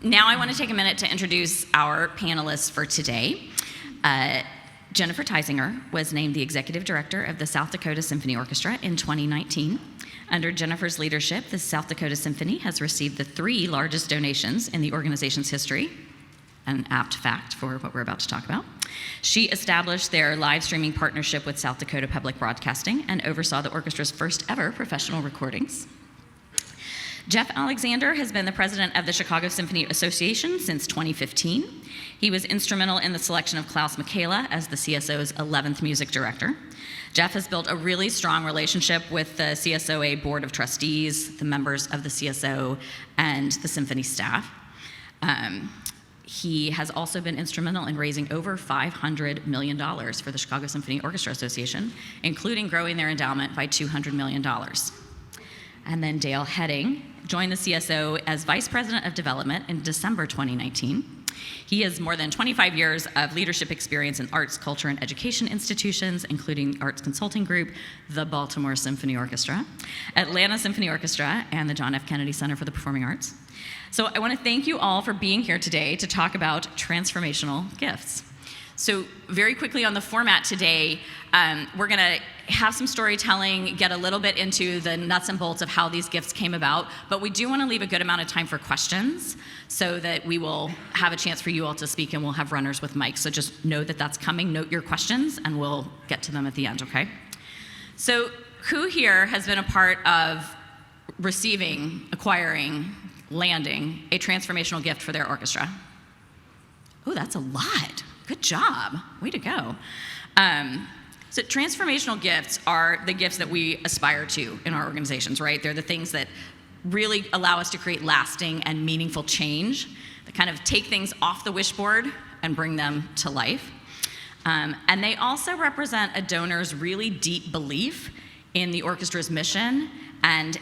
now I want to take a minute to introduce our panelists for today. Jennifer Teisinger was named the Executive Director of the South Dakota Symphony Orchestra in 2019. Under Jennifer's leadership, the South Dakota Symphony has received the 3 largest donations in the organization's history, an apt fact for what we're about to talk about. She established their live streaming partnership with South Dakota Public Broadcasting and oversaw the orchestra's first ever professional recordings. Jeff Alexander has been the president of the Chicago Symphony Association since 2015. He was instrumental in the selection of Klaus Michaela as the CSO's 11th music director. Jeff has built a really strong relationship with the CSOA Board of Trustees, the members of the CSO, and the symphony staff. He has also been instrumental in raising over $500 million for the Chicago Symphony Orchestra Association, including growing their endowment by $200 million. And then Dale Heading joined the CSO as Vice President of Development in December 2019. He has more than 25 years of leadership experience in arts, culture, and education institutions, including Arts Consulting Group, the Baltimore Symphony Orchestra, Atlanta Symphony Orchestra, and the John F. Kennedy Center for the Performing Arts. So I want to thank you all for being here today to talk about transformational gifts. So very quickly on the format today, we're going to have some storytelling, get a little bit into the nuts and bolts of how these gifts came about, but we do want to leave a good amount of time for questions so that we will have a chance for you all to speak, and we'll have runners with mics. So just know that that's coming, note your questions, and we'll get to them at the end, okay? So who here has been a part of receiving, acquiring, landing a transformational gift for their orchestra? Oh, that's a lot. Good job. Way to go. So transformational gifts are the gifts that we aspire to in our organizations, right? They're the things that really allow us to create lasting and meaningful change, that kind of take things off the wishboard and bring them to life. And they also represent a donor's really deep belief in the orchestra's mission, and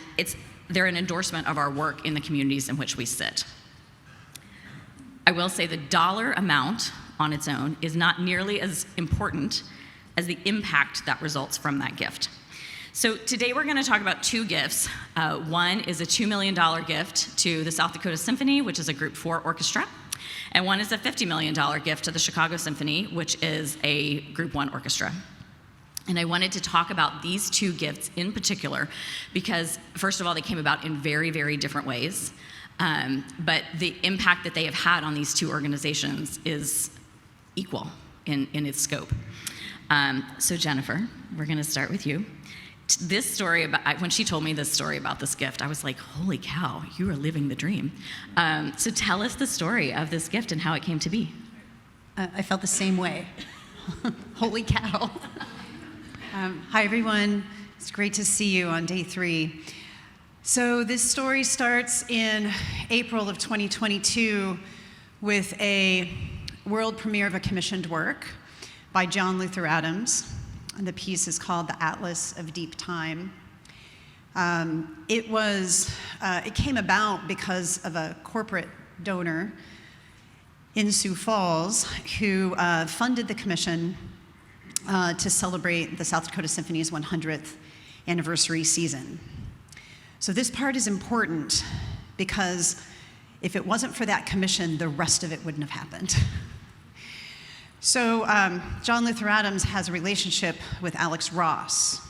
they're an endorsement of our work in the communities in which we sit. I will say the dollar amount on its own is not nearly as important as the impact that results from that gift. So today we're going to talk about 2 gifts. One is a $2 million gift to the South Dakota Symphony, which is a Group 4 orchestra, and one is a $50 million gift to the Chicago Symphony, which is a Group 1 orchestra. And I wanted to talk about these 2 gifts in particular because, first of all, they came about in very, very different ways. But the impact that they have had on these 2 organizations is equal in its scope. So Jennifer, we're going to start with you. This story, when she told me this story about this gift, I was like, holy cow, you are living the dream. So tell us the story of this gift and how it came to be. I felt the same way. Holy cow. Hi, everyone. It's great to see you on day 3. So this story starts in April of 2022 with a world premiere of a commissioned work by John Luther Adams. And the piece is called The Atlas of Deep Time. It came about because of a corporate donor in Sioux Falls who funded the commission to celebrate the South Dakota Symphony's 100th anniversary season. So this part is important because if it wasn't for that commission, the rest of it wouldn't have happened. So John Luther Adams has a relationship with Alex Ross,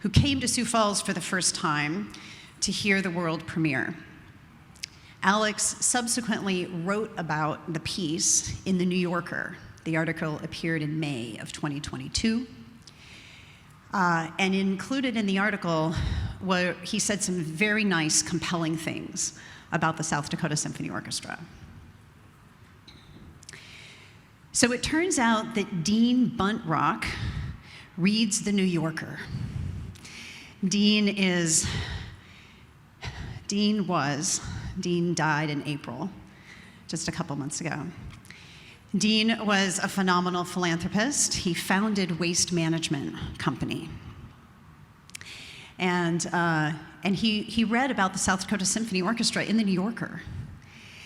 who came to Sioux Falls for the first time to hear the world premiere. Alex subsequently wrote about the piece in The New Yorker. The article appeared in May of 2022. And included in the article, where he said some very nice, compelling things about the South Dakota Symphony Orchestra. So it turns out that Dean Buntrock reads The New Yorker. Dean died in April, just a couple months ago. Dean was a phenomenal philanthropist. He founded Waste Management Company. And he read about the South Dakota Symphony Orchestra in The New Yorker.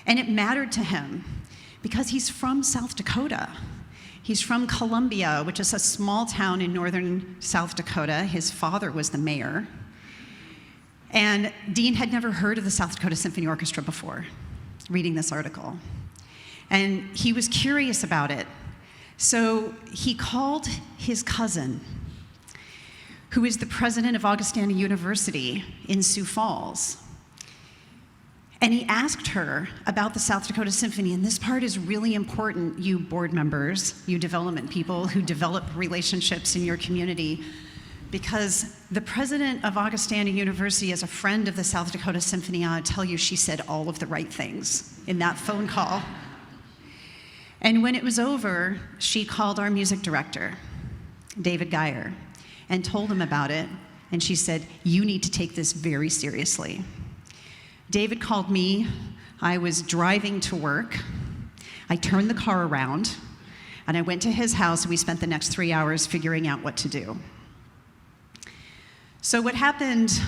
And it mattered to him because he's from South Dakota. He's from Columbia, which is a small town in northern South Dakota. His father was the mayor. And Dean had never heard of the South Dakota Symphony Orchestra before, reading this article. And he was curious about it. So he called his cousin, who is the president of Augustana University in Sioux Falls. And he asked her about the South Dakota Symphony, and this part is really important, you board members, you development people who develop relationships in your community, because the president of Augustana University is a friend of the South Dakota Symphony. I'll tell you, she said all of the right things in that phone call. And when it was over, she called our music director, David Geyer, and told him about it, and she said, you need to take this very seriously. David called me. I was driving to work. I turned the car around, and I went to his house, and we spent the next 3 hours figuring out what to do. So what happened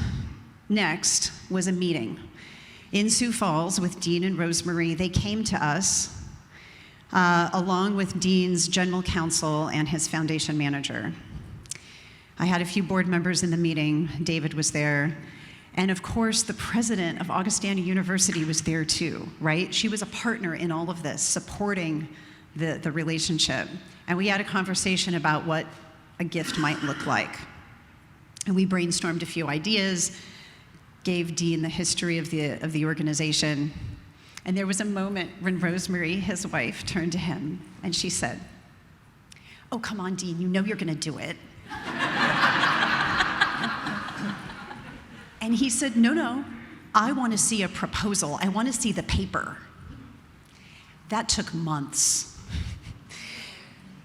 next was a meeting in Sioux Falls with Dean and Rosemary. They came to us, along with Dean's general counsel and his foundation manager. I had a few board members in the meeting. David was there. And of course, the president of Augustana University was there too, right? She was a partner in all of this, supporting the relationship. And we had a conversation about what a gift might look like. And we brainstormed a few ideas, gave Dean the history of the organization. And there was a moment when Rosemary, his wife, turned to him and she said, oh, come on, Dean, you know you're gonna do it. And he said, no, I want to see a proposal. I want to see the paper. That took months.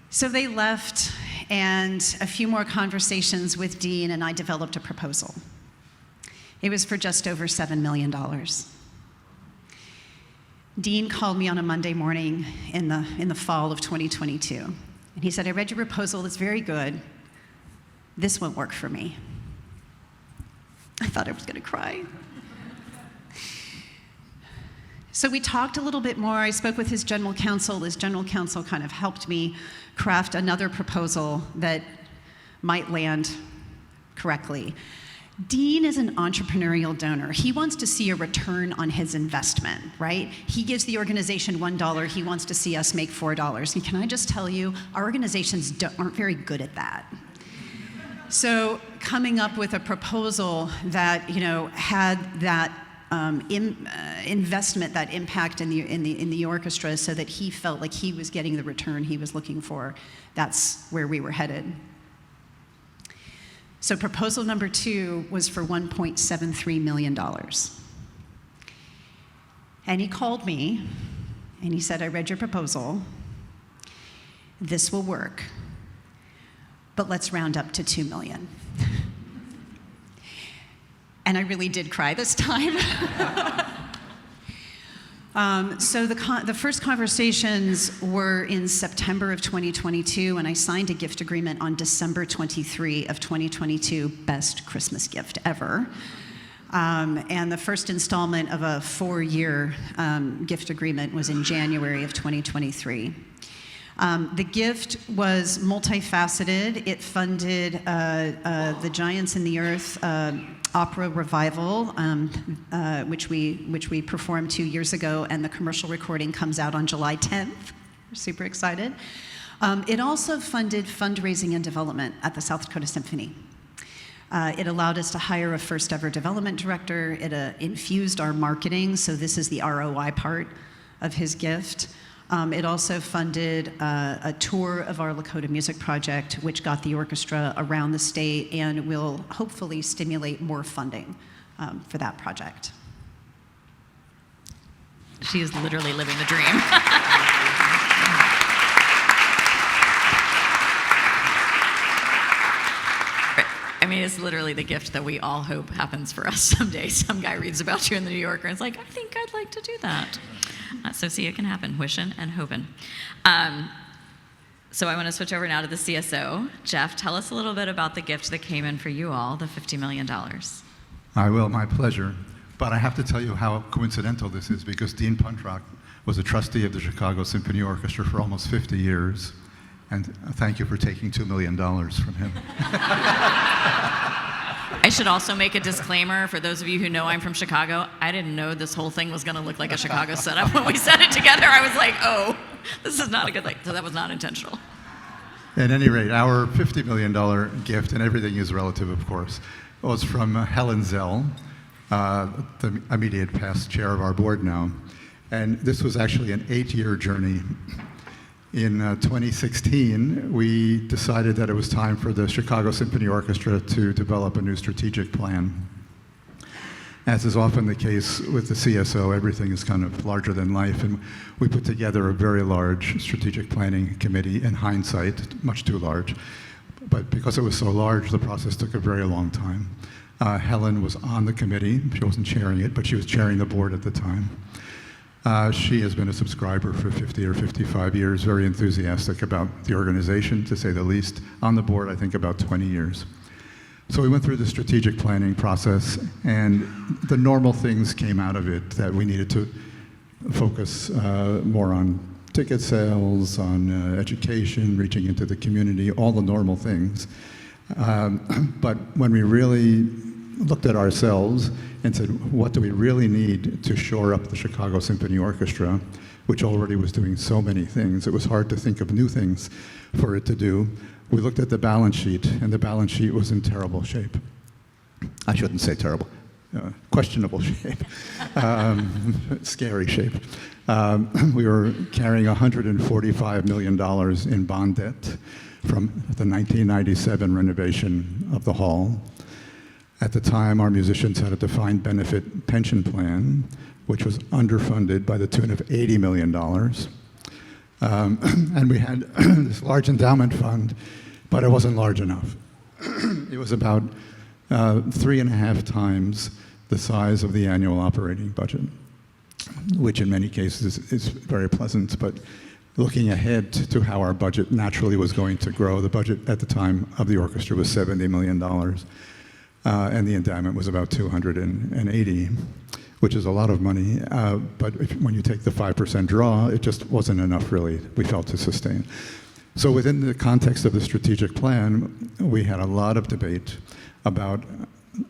So they left, and a few more conversations with Dean, and I developed a proposal. It was for just over $7 million. Dean called me on a Monday morning in the fall of 2022, and he said, I read your proposal, it's very good. This won't work for me. I thought I was gonna cry. So we talked a little bit more. I spoke with his general counsel. His general counsel kind of helped me craft another proposal that might land correctly. Dean is an entrepreneurial donor. He wants to see a return on his investment, right? He gives the organization $1, he wants to see us make $4. And can I just tell you, our organizations aren't very good at that. So coming up with a proposal that had that investment, that impact in the orchestra, so that he felt like he was getting the return he was looking for, that's where we were headed. So proposal number 2 was for $1.73 million. And he called me and he said, I read your proposal. This will work. But let's round up to $2 million. And I really did cry this time. So the first conversations were in September of 2022, and I signed a gift agreement on December 23 of 2022, best Christmas gift ever. And the first installment of a 4-year gift agreement was in January of 2023. The gift was multifaceted. It funded the Giants in the Earth opera revival, which we performed 2 years ago, and the commercial recording comes out on July 10th. We're super excited. It also funded fundraising and development at the South Dakota Symphony. It allowed us to hire a first ever development director. It infused our marketing, so this is the ROI part of his gift. It also funded a tour of our Lakota Music Project, which got the orchestra around the state and will hopefully stimulate more funding for that project. She is literally living the dream. I mean, it's literally the gift that we all hope happens for us someday. Some guy reads about you in the New Yorker and is like, I think I'd like to do that. So see, it can happen, wishing and hoping. So I want to switch over now to the CSO. Jeff, tell us a little bit about the gift that came in for you all, the $50 million. I will, my pleasure. But I have to tell you how coincidental this is, because Dean Puntrock was a trustee of the Chicago Symphony Orchestra for almost 50 years. And thank you for taking $2 million from him. I should also make a disclaimer for those of you who know I'm from Chicago. I didn't know this whole thing was going to look like a Chicago setup. When we set it together, I was like, oh, this is not a good thing. So that was not intentional. At any rate, our $50 million gift, and everything is relative, of course, was from Helen Zell, the immediate past chair of our board now. And this was actually an 8-year journey. In 2016, we decided that it was time for the Chicago Symphony Orchestra to develop a new strategic plan. As is often the case with the CSO, everything is kind of larger than life, and we put together a very large strategic planning committee, in hindsight, much too large. But because it was so large, the process took a very long time. Helen was on the committee. She wasn't chairing it, but she was chairing the board at the time. She has been a subscriber for 50 or 55 years, very enthusiastic about the organization, to say the least. On the board, I think about 20 years. So we went through the strategic planning process, and the normal things came out of it, that we needed to focus more on ticket sales, on education, reaching into the community, all the normal things. But when we really looked at ourselves and said, what do we really need to shore up the Chicago Symphony Orchestra, which already was doing so many things, it was hard to think of new things for it to do. We looked at the balance sheet, and the balance sheet was in terrible shape. I shouldn't say terrible, questionable shape, scary shape. We were carrying $145 million in bond debt from the 1997 renovation of the hall. At the time, our musicians had a defined benefit pension plan, which was underfunded by the tune of $80 million. And we had this large endowment fund, but it wasn't large enough. It was about 3.5 times the size of the annual operating budget, which in many cases is very pleasant, but looking ahead to how our budget naturally was going to grow, the budget at the time of the orchestra was $70 million. And the endowment was about 280, which is a lot of money. But when you take the 5% draw, it just wasn't enough, really, we felt, to sustain. So within the context of the strategic plan, we had a lot of debate about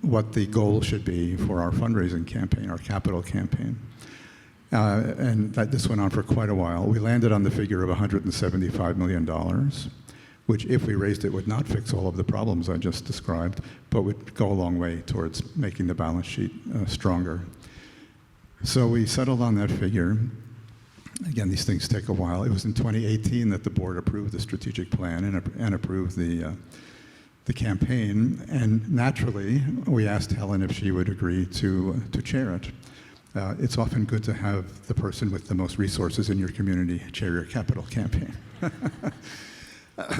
what the goal should be for our fundraising campaign, our capital campaign. And this went on for quite a while. We landed on the figure of $175 million. Which, if we raised it, would not fix all of the problems I just described, but would go a long way towards making the balance sheet stronger. So we settled on that figure. Again, these things take a while. It was in 2018 that the board approved the strategic plan and approved the campaign. And naturally, we asked Helen if she would agree to chair it. It's often good to have the person with the most resources in your community chair your capital campaign.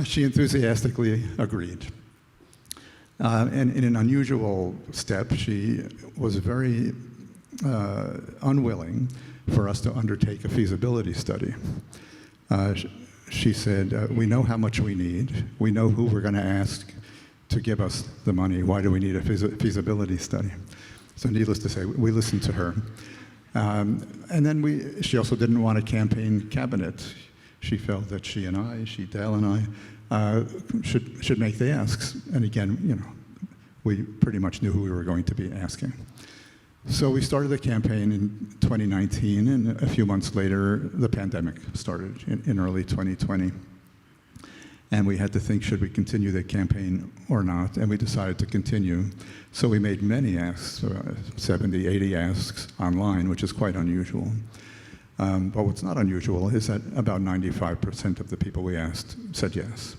She enthusiastically agreed. And in an unusual step, she was very unwilling for us to undertake a feasibility study. She said, we know how much we need. We know who we're going to ask to give us the money. Why do we need a feasibility study? So needless to say, we listened to her. And then she also didn't want a campaign cabinet. She felt that Dale and I, should make the asks. And again, we pretty much knew who we were going to be asking. So we started the campaign in 2019, and a few months later, the pandemic started in early 2020. And we had to think, should we continue the campaign or not? And we decided to continue. So we made many asks, 70, 80 asks online, which is quite unusual. But what's not unusual is that about 95% of the people we asked said yes.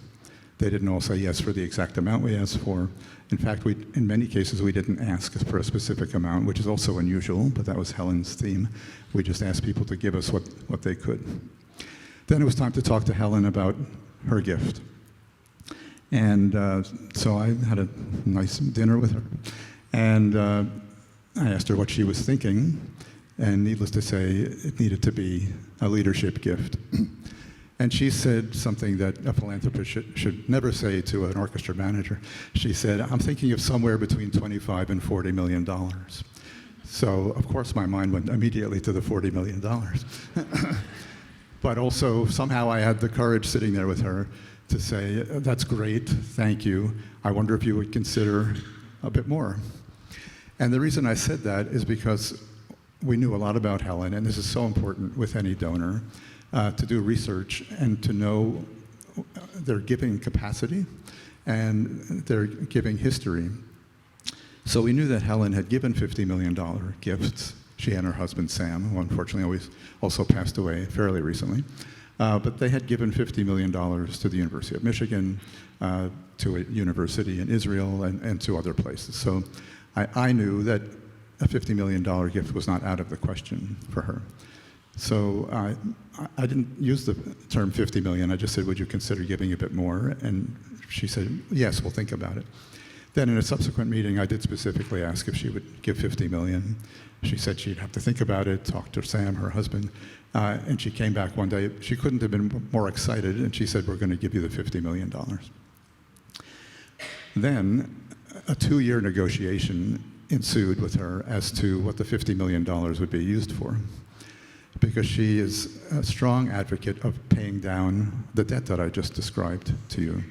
They didn't all say yes for the exact amount we asked for. In fact, in many cases, we didn't ask for a specific amount, which is also unusual, but that was Helen's theme. We just asked people to give us what they could. Then it was time to talk to Helen about her gift. And so I had a nice dinner with her. And I asked her what she was thinking. And needless to say, it needed to be a leadership gift. And she said something that a philanthropist should never say to an orchestra manager. She said, I'm thinking of somewhere between $25 and $40 million. So, of course, my mind went immediately to the $40 million. But also, somehow I had the courage sitting there with her to say, that's great, thank you. I wonder if you would consider a bit more. And the reason I said that is because we knew a lot about Helen, and this is so important with any donor, to do research and to know their giving capacity and their giving history. So we knew that Helen had given $50 million gifts. She and her husband, Sam, who unfortunately also passed away fairly recently. But they had given $50 million to the University of Michigan, to a university in Israel, and to other places. So I knew that a $50 million gift was not out of the question for her. So I didn't use the term 50 million. I just said, would you consider giving a bit more? And she said, yes, we'll think about it. Then in a subsequent meeting, I did specifically ask if she would give 50 million. She said she'd have to think about it, talk to Sam, her husband, and she came back one day. She couldn't have been more excited, and she said, we're going to give you the $50 million. Then a 2-year negotiation ensued with her as to what the $50 million would be used for, because she is a strong advocate of paying down the debt that I just described to you.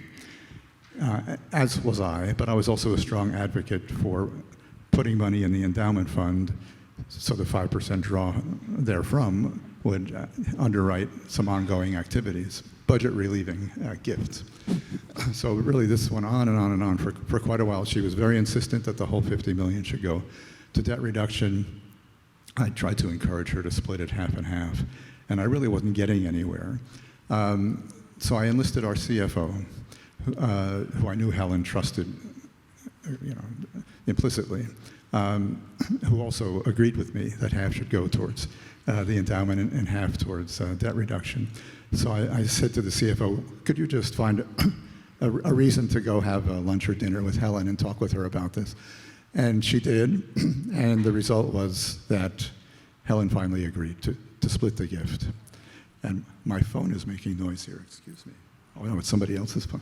As was I, but I was also a strong advocate for putting money in the endowment fund so the 5% draw therefrom would underwrite some ongoing activities, budget relieving gifts. So really this went on and on and on for quite a while. She was very insistent that the whole 50 million should go to debt reduction. I tried to encourage her to split it half and half, and I really wasn't getting anywhere. So I enlisted our CFO, who I knew Helen trusted, implicitly, who also agreed with me that half should go towards the endowment and half towards debt reduction. So I said to the CFO, could you just find a reason to go have a lunch or dinner with Helen and talk with her about this? And she did, and the result was that Helen finally agreed to split the gift. And my phone is making noise here, excuse me. Oh no, it's somebody else's phone.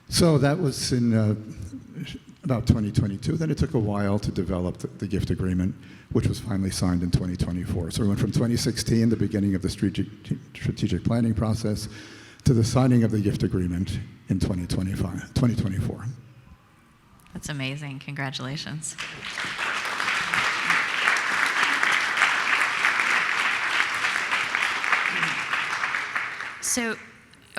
So that was in about 2022. Then it took a while to develop the gift agreement, which was finally signed in 2024. So we went from 2016, the beginning of the strategic planning process, to the signing of the gift agreement in 2024. That's amazing. Congratulations. So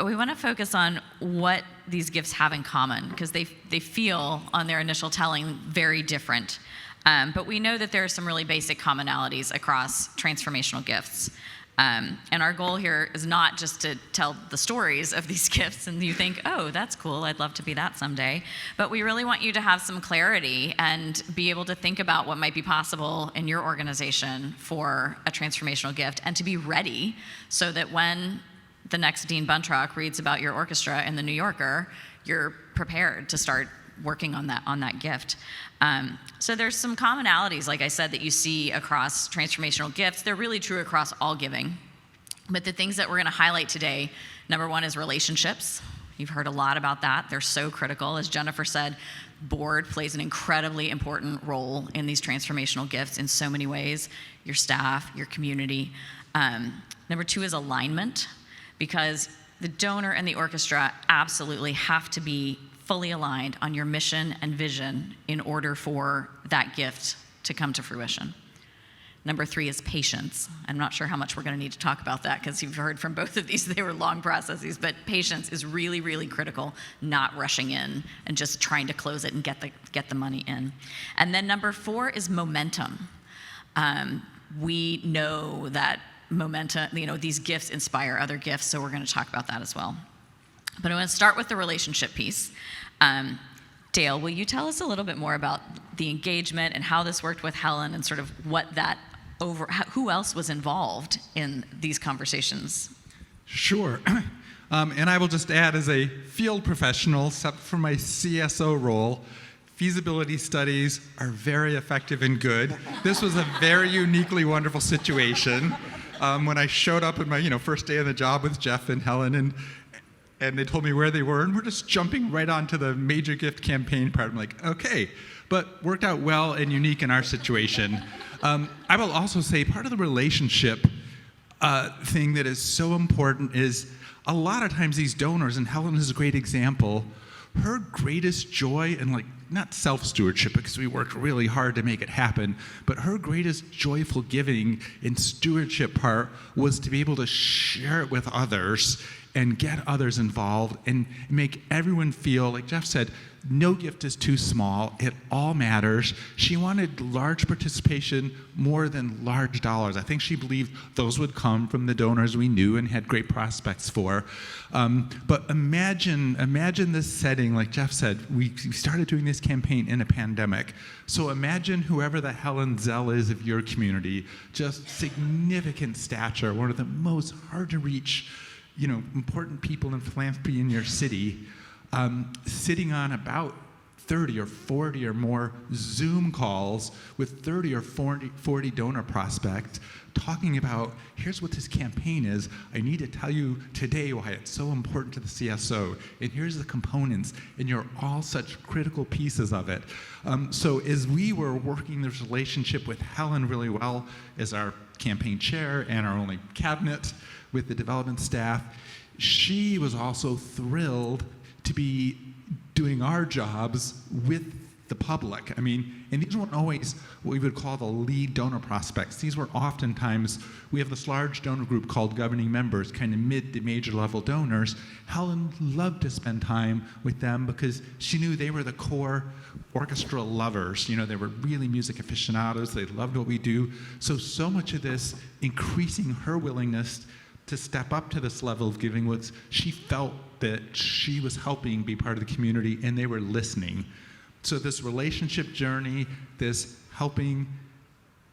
we want to focus on what these gifts have in common, because they feel, on their initial telling, very different. But we know that there are some really basic commonalities across transformational gifts. And our goal here is not just to tell the stories of these gifts and you think, oh, that's cool, I'd love to be that someday. But we really want you to have some clarity and be able to think about what might be possible in your organization for a transformational gift, and to be ready so that when the next Dean Buntrock reads about your orchestra in the New Yorker, you're prepared to start working on that gift. So there's some commonalities, like I said, that you see across transformational gifts. They're really true across all giving. But the things that we're going to highlight today, number one is relationships. You've heard a lot about that. They're so critical. As Jennifer said, board plays an incredibly important role in these transformational gifts in so many ways. Your staff, your community. Number two is alignment, because the donor and the orchestra absolutely have to be fully aligned on your mission and vision in order for that gift to come to fruition. Number three is patience. I'm not sure how much we're going to need to talk about that, because you've heard from both of these, they were long processes, but patience is really, really critical, not rushing in and just trying to close it and get the money in. And then number four is momentum. We know that momentum, these gifts inspire other gifts, so we're going to talk about that as well. But I'm going to start with the relationship piece. Dale, will you tell us a little bit more about the engagement and how this worked with Helen, and sort of who else was involved in these conversations? Sure. And I will just add, as a field professional, except for my CSO role, feasibility studies are very effective and good. This was a very uniquely wonderful situation. When I showed up at my first day on the job with Jeff and Helen, and they told me where they were, and we're just jumping right onto the major gift campaign part. I'm like, okay, but worked out well and unique in our situation. I will also say part of the relationship thing that is so important is a lot of times these donors, and Helen is a great example, her greatest joy, and like not self-stewardship because we worked really hard to make it happen, but her greatest joyful giving and stewardship part was to be able to share it with others and get others involved and make everyone feel, like Jeff said, no gift is too small. It all matters. She wanted large participation more than large dollars. I think she believed those would come from the donors we knew and had great prospects for. But imagine this setting, like Jeff said, we started doing this campaign in a pandemic. So imagine whoever the Helen Zell is of your community, just significant stature, one of the most hard to reach, important people in philanthropy in your city, sitting on about 30 or 40 or more Zoom calls with 30 or 40 donor prospects, talking about, here's what this campaign is. I need to tell you today why it's so important to the CSO, and here's the components, and you're all such critical pieces of it. So as we were working this relationship with Helen really well as our campaign chair and our only cabinet with the development staff, she was also thrilled to be doing our jobs with the public. I mean, and these weren't always what we would call the lead donor prospects. These were oftentimes, we have this large donor group called governing members, kind of mid to major level donors. Helen loved to spend time with them because she knew they were the core orchestra lovers. They were really music aficionados. They loved what we do. So much of this increasing her willingness to step up to this level of giving was she felt that she was helping be part of the community and they were listening. So this relationship journey, this helping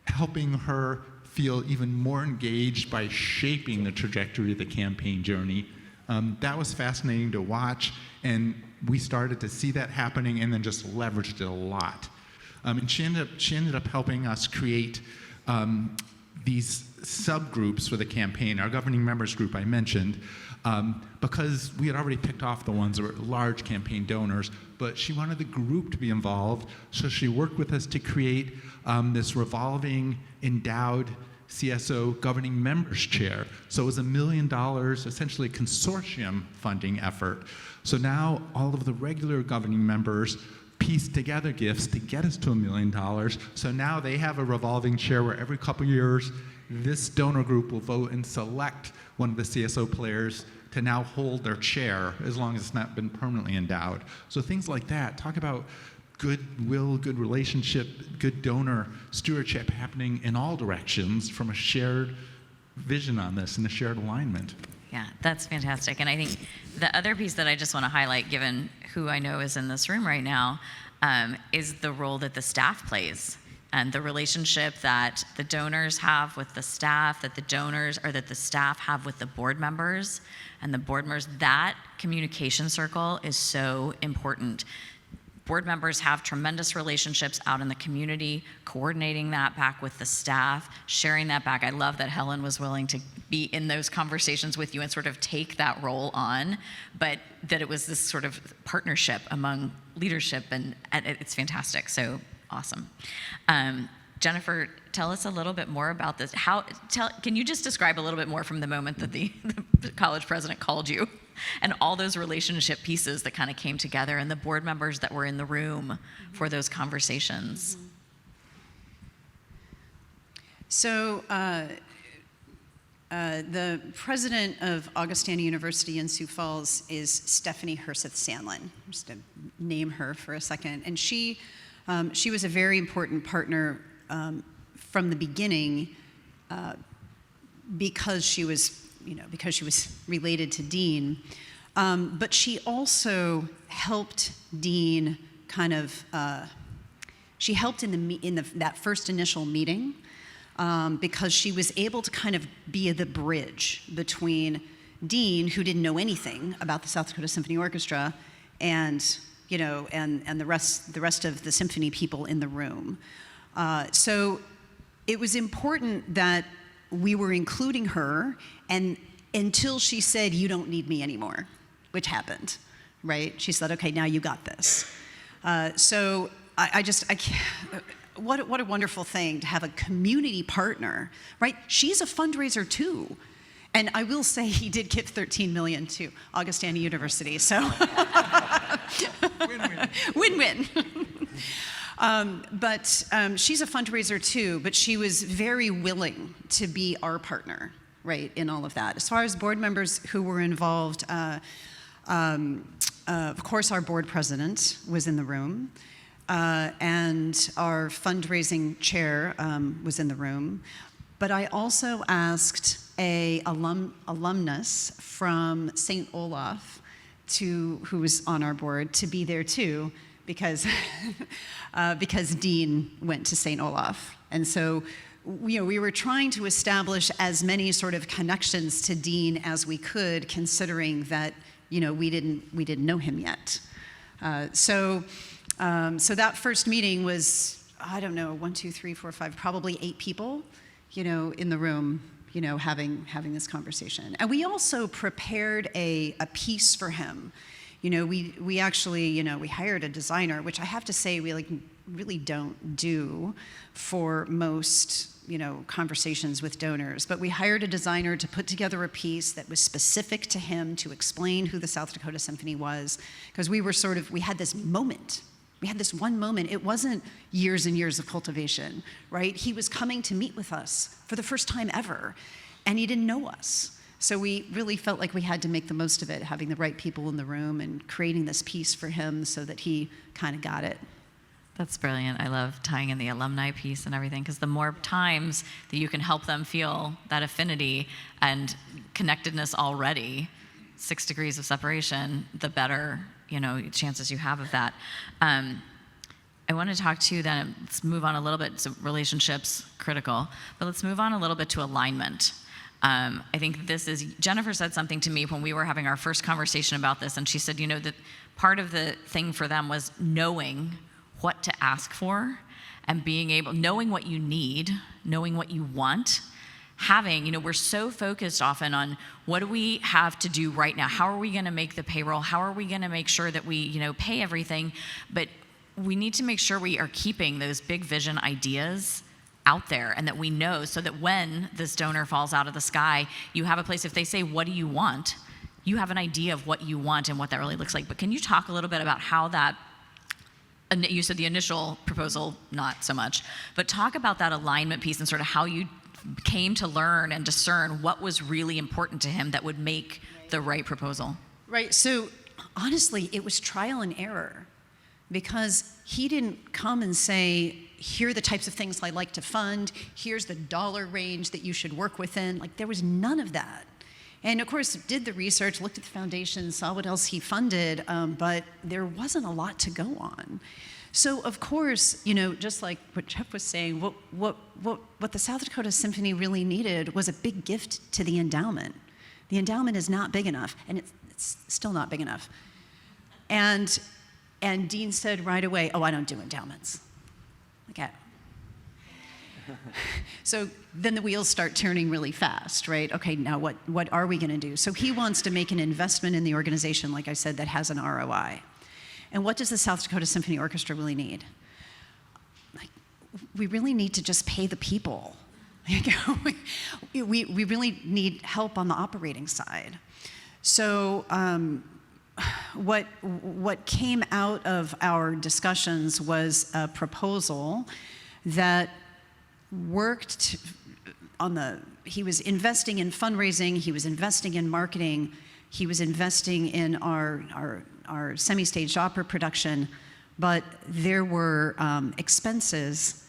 her feel even more engaged by shaping the trajectory of the campaign journey, that was fascinating to watch, and we started to see that happening and then just leveraged it a lot. And she ended up helping us create these subgroups for the campaign, our governing members group I mentioned, because we had already picked off the ones that were large campaign donors, but she wanted the group to be involved, so she worked with us to create this revolving endowed CSO governing members chair. So it was $1 million, essentially a consortium funding effort. So now all of the regular governing members piece together gifts to get us to $1 million. So now they have a revolving chair where every couple years this donor group will vote and select one of the CSO players to now hold their chair as long as it's not been permanently endowed. So things like that, talk about goodwill, good relationship, good donor stewardship happening in all directions from a shared vision on this and a shared alignment. Yeah, that's fantastic. And I think the other piece that I just want to highlight, given who I know is in this room right now, is the role that the staff plays and the relationship that the donors have with the staff, that the staff have with the board members and the board members. That communication circle is so important. Board members have tremendous relationships out in the community, coordinating that back with the staff, sharing that back. I love that Helen was willing to be in those conversations with you and sort of take that role on, but that it was this sort of partnership among leadership, and it's fantastic. So awesome. Jennifer, tell us a little bit more about this. Can you just describe a little bit more from the moment that the college president called you and all those relationship pieces that kind of came together and the board members that were in the room for those conversations? So the president of Augustana University in Sioux Falls is Stephanie Herseth-Sandlin, just to name her for a second. And she was a very important partner from the beginning because she was related to Dean. But she also helped Dean she helped in that first initial meeting because she was able to kind of be the bridge between Dean, who didn't know anything about the South Dakota Symphony Orchestra, and the rest of the symphony people in the room. So it was important that we were including her, and until she said, "You don't need me anymore," which happened, right? She said, "Okay, now you got this." So I can't. What a wonderful thing to have a community partner, right? She's a fundraiser too. And I will say he did give $13 million to Augustana University, so Win-win. Win-win. But she's a fundraiser too, but she was very willing to be our partner, right, in all of that. As far as board members who were involved, of course our board president was in the room, and our fundraising chair was in the room. But I also asked a alumnus from St. Olaf, who was on our board, to be there too, because Dean went to St. Olaf. And so we were trying to establish as many sort of connections to Dean as we could, considering that we didn't know him yet. So that first meeting was, I don't know, 1, 2, 3, 4, 5, probably 8 people, in the room, having this conversation. And we also prepared a piece for him. We actually, we hired a designer, which I have to say we really don't do for most, conversations with donors. But we hired a designer to put together a piece that was specific to him, to explain who the South Dakota Symphony was, because we had this moment. We had this one moment. It wasn't years and years of cultivation, right? He was coming to meet with us for the first time ever, and he didn't know us. So we really felt like we had to make the most of it, having the right people in the room and creating this piece for him so that he kind of got it. That's brilliant. I love tying in the alumni piece and everything, because the more times that you can help them feel that affinity and connectedness already, 6 degrees of separation, the better, chances you have of that. I want to talk to you then, let's move on a little bit, so relationships, critical, but let's move on a little bit to alignment. I think Jennifer said something to me when we were having our first conversation about this, and she said, that part of the thing for them was knowing what to ask for and knowing what you need, knowing what you want, we're so focused often on what do we have to do right now? How are we going to make the payroll? How are we going to make sure that we, pay everything? But we need to make sure we are keeping those big vision ideas out there and that we know, so that when this donor falls out of the sky, you have a place. If they say, what do you want? You have an idea of what you want and what that really looks like. But can you talk a little bit about how that, you said the initial proposal, not so much, but talk about that alignment piece and sort of how you came to learn and discern what was really important to him that would make the right proposal. Right, so honestly, it was trial and error, because he didn't come and say, here are the types of things I like to fund, here's the dollar range that you should work within. There was none of that. And of course, did the research, looked at the foundation, saw what else he funded, but there wasn't a lot to go on. So of course, just like what Jeff was saying, what the South Dakota Symphony really needed was a big gift to the endowment. The endowment is not big enough, and it's still not big enough. And Dean said right away, oh, I don't do endowments. Okay. So then the wheels start turning really fast, right? Okay, now what are we going to do? So he wants to make an investment in the organization, like I said, that has an ROI. And what does the South Dakota Symphony Orchestra really need? We really need to just pay the people. We really need help on the operating side. So what came out of our discussions was a proposal that worked he was investing in fundraising, he was investing in marketing, he was investing in our semi-staged opera production, but there were expenses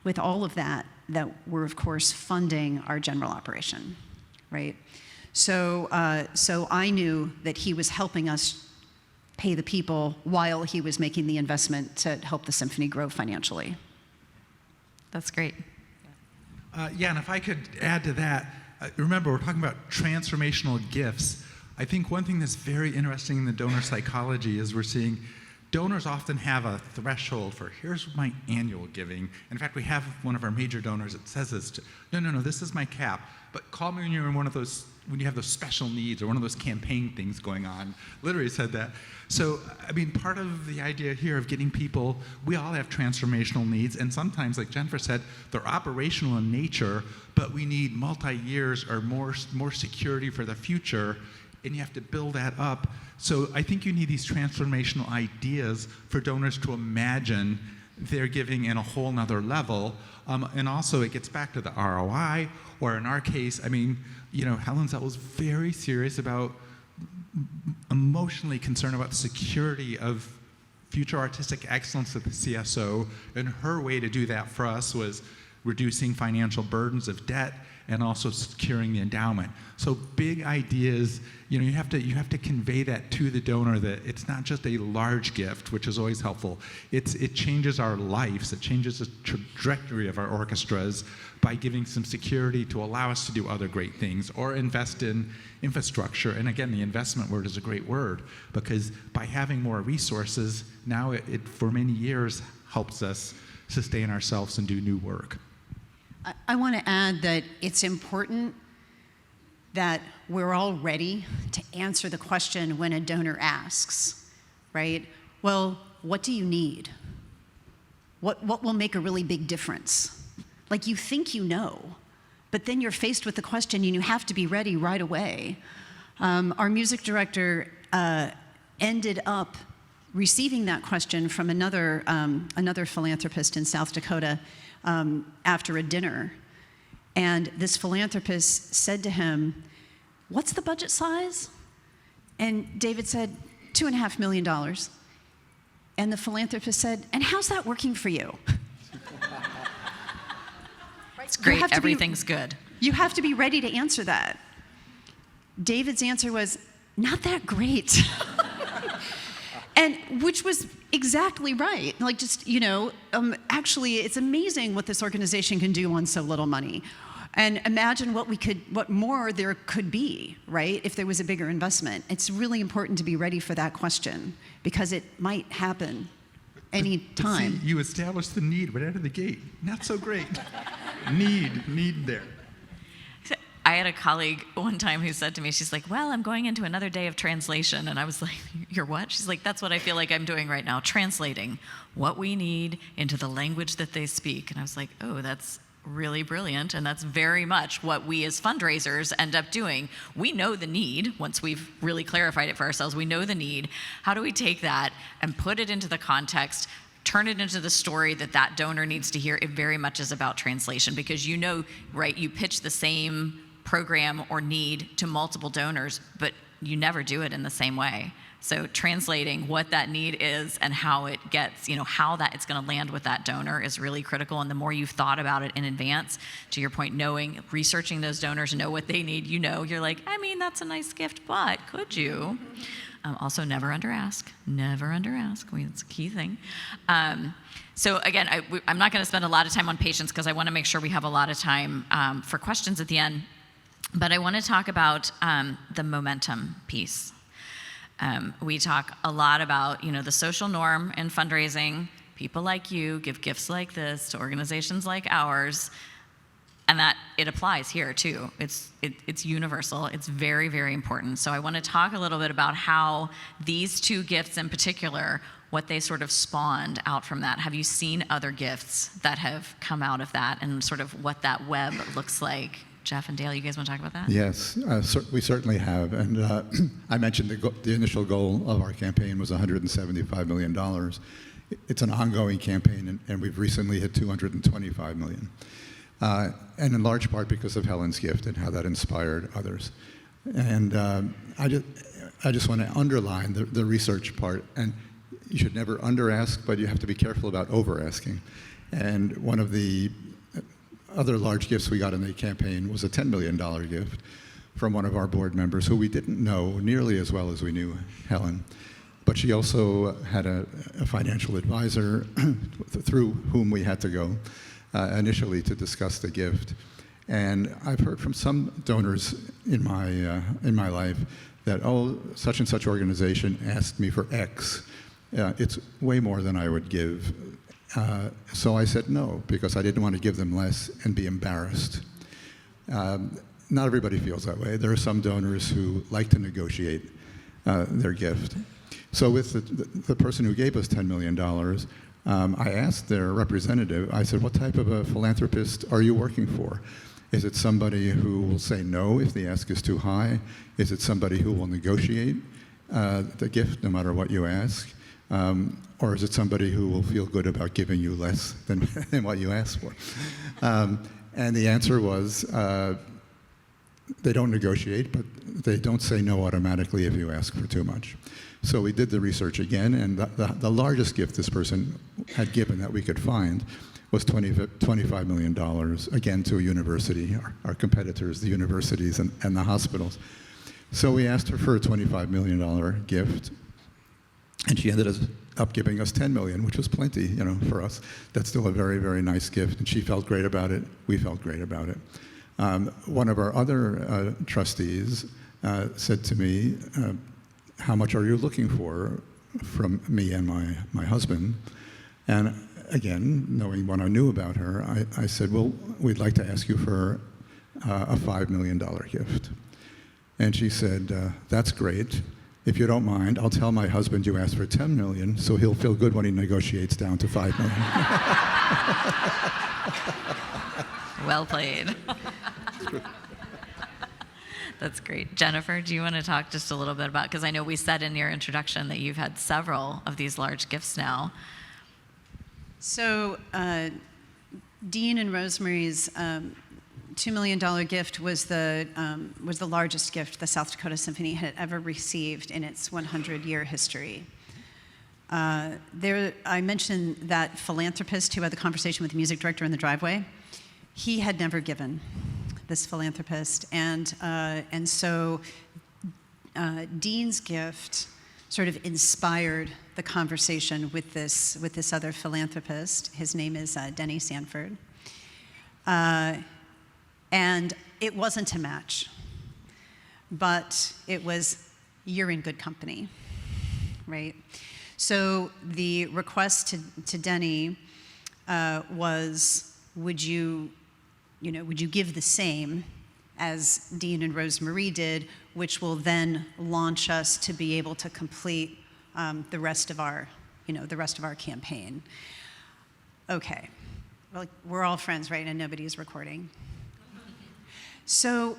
with all of that were, of course, funding our general operation, right? So I knew that he was helping us pay the people while he was making the investment to help the symphony grow financially. That's great. And if I could add to that, remember, we're talking about transformational gifts. I think one thing that's very interesting in the donor psychology is we're seeing donors often have a threshold for, here's my annual giving. In fact, we have one of our major donors that says this, no, this is my cap. But call me when you're in when you have those special needs or one of those campaign things going on. Literally said that. So, part of the idea here of getting people, we all have transformational needs, and sometimes, like Jennifer said, they're operational in nature, but we need multi-years or more security for the future. and you have to build that up. So I think you need these transformational ideas for donors to imagine they're giving in a whole nother level. And also it gets back to the ROI, or in our case, I mean, Helen Zell was very serious about, emotionally concerned about the security of future artistic excellence at the CSO, and her way to do that for us was reducing financial burdens of debt and also securing the endowment. So big ideas, you have to convey that to the donor, that it's not just a large gift, which is always helpful. It changes our lives. It changes the trajectory of our orchestras by giving some security to allow us to do other great things or invest in infrastructure. And again, the investment word is a great word, because by having more resources, now it for many years helps us sustain ourselves and do new work. I want to add that it's important that we're all ready to answer the question when a donor asks, right? Well, what do you need? What will make a really big difference? Like, you think you know, but then you're faced with the question and you have to be ready right away. Our music director ended up receiving that question from another philanthropist in South Dakota after a dinner. And this philanthropist said to him, "What's the budget size?" And David said, $2.5 million. And the philanthropist said, "And how's that working for you?" It's great, everything's good. You have to be ready to answer that. David's answer was, "Not that great." And which was exactly right. Like, just, actually, it's amazing what this organization can do on so little money. And imagine what more there could be, right, if there was a bigger investment. It's really important to be ready for that question, because it might happen any time. But see, you established the need right out of the gate. Not so great. Need there. I had a colleague one time who said to me, she's like, "Well, I'm going into another day of translation." And I was like, "You're what?" She's like, "That's what I feel like I'm doing right now, translating what we need into the language that they speak." And I was like, "Oh, that's really brilliant." And that's very much what we as fundraisers end up doing. We know the need. Once we've really clarified it for ourselves, we know the need. How do we take that and put it into the context, turn it into the story that donor needs to hear? It very much is about translation, because right, you pitch the same program or need to multiple donors, but you never do it in the same way. So translating what that need is and how it gets, how that it's going to land with that donor is really critical. And the more you've thought about it in advance, to your point, researching those donors, know what they need, you're like, I mean, that's a nice gift, but could you? Also, never under ask. Never under ask. It's a key thing. So again, I'm not going to spend a lot of time on patience, because I want to make sure we have a lot of time for questions at the end. But I want to talk about the momentum piece. We talk a lot about, the social norm in fundraising. People like you give gifts like this to organizations like ours, and that it applies here too. It's universal. It's very, very important. So I want to talk a little bit about how these two gifts in particular, what they sort of spawned out from that. Have you seen other gifts that have come out of that, and sort of what that web looks like? Jeff and Dale, you guys want to talk about that? Yes, we certainly have. And I mentioned the initial goal of our campaign was $175 million. It's an ongoing campaign, and we've recently hit $225 million. And in large part because of Helen's gift and how that inspired others. And I just want to underline the research part. And you should never under-ask, but you have to be careful about over-asking. And one of the other large gifts we got in the campaign was a $10 million gift from one of our board members who we didn't know nearly as well as we knew Helen. But she also had a financial advisor through whom we had to go initially to discuss the gift. And I've heard from some donors in my life that, such and such organization asked me for X. It's way more than I would give. So I said no, because I didn't want to give them less and be embarrassed. Not everybody feels that way. There are some donors who like to negotiate their gift. So with the person who gave us $10 million, I asked their representative, I said, "What type of a philanthropist are you working for?" Is it somebody who will say no if the ask is too high? Is it somebody who will negotiate the gift no matter what you ask? Or is it somebody who will feel good about giving you less than what you asked for? And the answer was they don't negotiate, but they don't say no automatically if you ask for too much. So we did the research again, and the largest gift this person had given that we could find was $25 million, again, to a university, our competitors, the universities and the hospitals. So we asked her for a $25 million gift, and she ended up giving us $10 million, which was plenty, for us. That's still a very, very nice gift, and she felt great about it. We felt great about it. One of our other trustees said to me, how much are you looking for from me and my husband? And again, knowing what I knew about her, I said, well, we'd like to ask you for a $5 million gift. And she said, that's great. If you don't mind, I'll tell my husband you asked for $10 million, so he'll feel good when he negotiates down to $5 million. Well played. That's great. Jennifer, do you want to talk just a little bit about, because I know we said in your introduction that you've had several of these large gifts now. So Dean and Rosemary's $2 million gift was the largest gift the South Dakota Symphony had ever received in its 100-year history. I mentioned that philanthropist who had the conversation with the music director in the driveway. He had never given, this philanthropist, and so Dean's gift sort of inspired the conversation with this other philanthropist. His name is Denny Sanford. And it wasn't a match, but it was, you're in good company, right? So the request to Denny was, would you give the same as Dean and Rosemary did, which will then launch us to be able to complete the rest of our campaign. Okay, well, we're all friends, right? And nobody is recording. So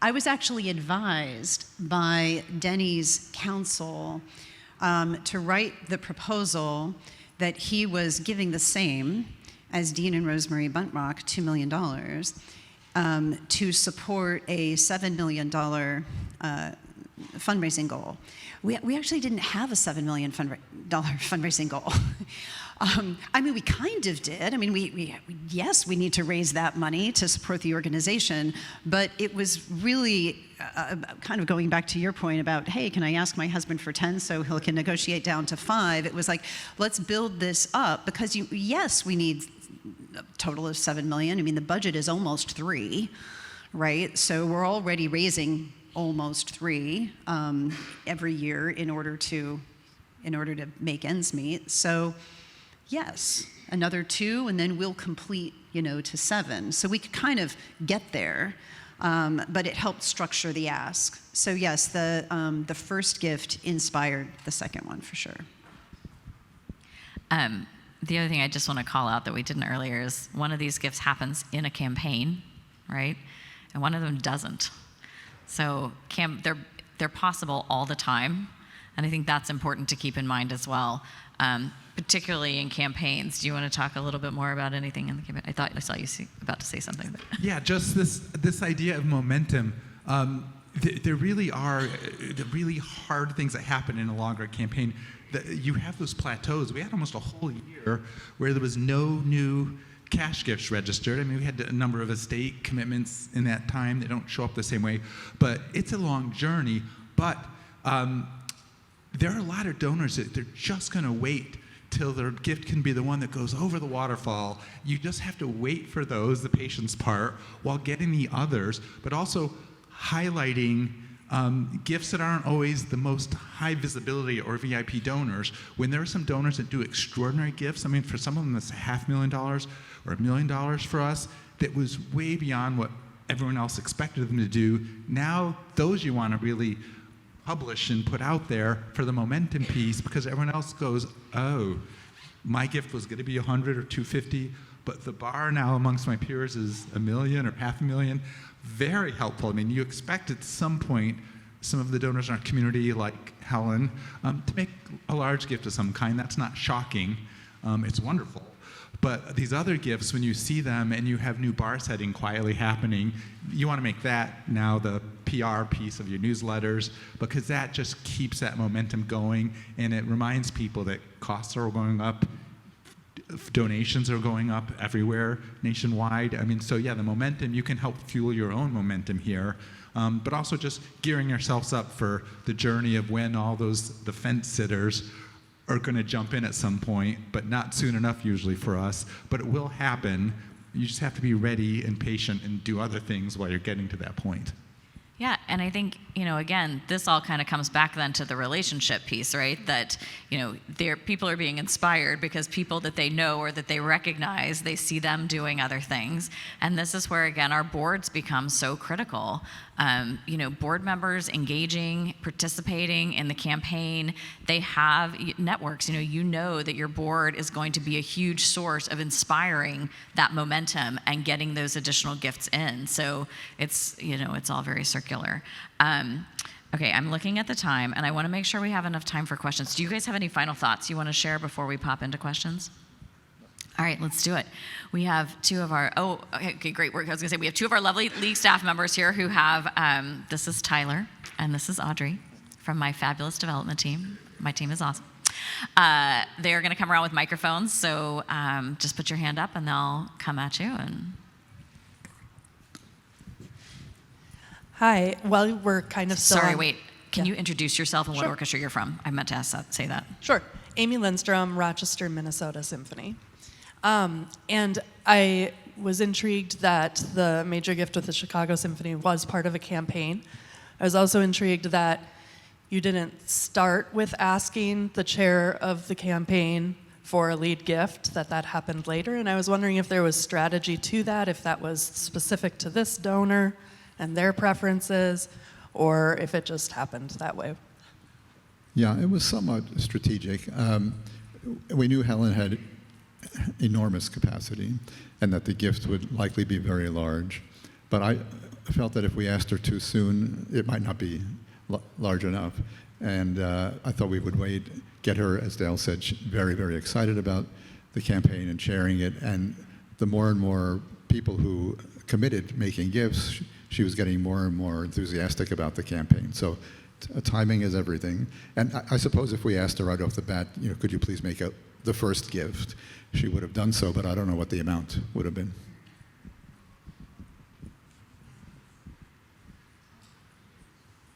I was actually advised by Denny's counsel to write the proposal that he was giving the same as Dean and Rosemary Buntrock, $2 million, to support a $7 million fundraising goal. We actually didn't have a $7 million fundraising goal. I mean, we kind of did. I mean, yes, we need to raise that money to support the organization, but it was really kind of going back to your point about, hey, can I ask my husband for 10 so he can negotiate down to 5? It was like, let's build this up because yes, we need a total of 7 million. I mean, the budget is almost 3, right? So we're already raising almost 3 every year in order to make ends meet. So yes, another 2, and then we'll complete, to 7. So we could kind of get there, but it helped structure the ask. So yes, the first gift inspired the second one for sure. The other thing I just want to call out that we didn't earlier is one of these gifts happens in a campaign, right? And one of them doesn't. So they're possible all the time, and I think that's important to keep in mind as well, particularly in campaigns. Do you want to talk a little bit more about anything in the campaign? I thought I saw you about to say something. But. Yeah, just this idea of momentum. There really are the really hard things that happen in a longer campaign. You have those plateaus. We had almost a whole year where there was no new cash gifts registered. I mean, we had a number of estate commitments in that time. They don't show up the same way. But it's a long journey. But there are a lot of donors that they're just going to wait till their gift can be the one that goes over the waterfall. You just have to wait for those, the patience part, while getting the others, but also highlighting gifts that aren't always the most high visibility or VIP donors. When there are some donors that do extraordinary gifts, I mean, for some of them that's $500,000 or $1 million for us, that was way beyond what everyone else expected them to do. Now, those you want to really publish and put out there for the momentum piece, because everyone else goes, oh, my gift was going to be 100 or 250, but the bar now amongst my peers is $1 million or $500,000. Very helpful. I mean, you expect at some point some of the donors in our community, like Helen, to make a large gift of some kind. That's not shocking. It's wonderful. But these other gifts, when you see them and you have new bar setting quietly happening, you want to make that now the PR piece of your newsletters, because that just keeps that momentum going, and it reminds people that costs are going up, donations are going up everywhere nationwide. I mean, so yeah, the momentum, you can help fuel your own momentum here, but also just gearing yourselves up for the journey of when all the fence sitters are going to jump in at some point, but not soon enough usually for us, but it will happen. You just have to be ready and patient and do other things while you're getting to that point. Yeah, and I think, again, this all kind of comes back then to the relationship piece, right? That, people are being inspired because people that they know or that they recognize, they see them doing other things. And this is where, again, our boards become so critical. Board members engaging, participating in the campaign, they have networks. You know that your board is going to be a huge source of inspiring that momentum and getting those additional gifts in. So it's all very circular. Okay, I'm looking at the time, and I want to make sure we have enough time for questions. Do you guys have any final thoughts you want to share before we pop into questions? All right, let's do it. We have two of our, okay, great work. I was going to say, we have two of our lovely league staff members here who have, this is Tyler, and this is Audrey from my fabulous development team. My team is awesome. They're going to come around with microphones, so just put your hand up, and they'll come at you. And Hi. Well, we're kind of still sorry, on- wait. Can Yeah. you introduce yourself and what Sure. orchestra you're from? I meant to say that. Sure. Amy Lindstrom, Rochester, Minnesota Symphony. And I was intrigued that the major gift with the Chicago Symphony was part of a campaign. I was also intrigued that you didn't start with asking the chair of the campaign for a lead gift, that happened later. And I was wondering if there was strategy to that, if that was specific to this donor and their preferences, or if it just happened that way. Yeah, it was somewhat strategic. We knew Helen had enormous capacity and that the gift would likely be very large. But I felt that if we asked her too soon, it might not be large enough. And I thought we would wait, get her, as Dale said, very, very excited about the campaign and sharing it. And the more and more people who committed making gifts, she was getting more and more enthusiastic about the campaign. So timing is everything. And I suppose if we asked her right off the bat, could you please make the first gift, she would have done so, but I don't know what the amount would have been.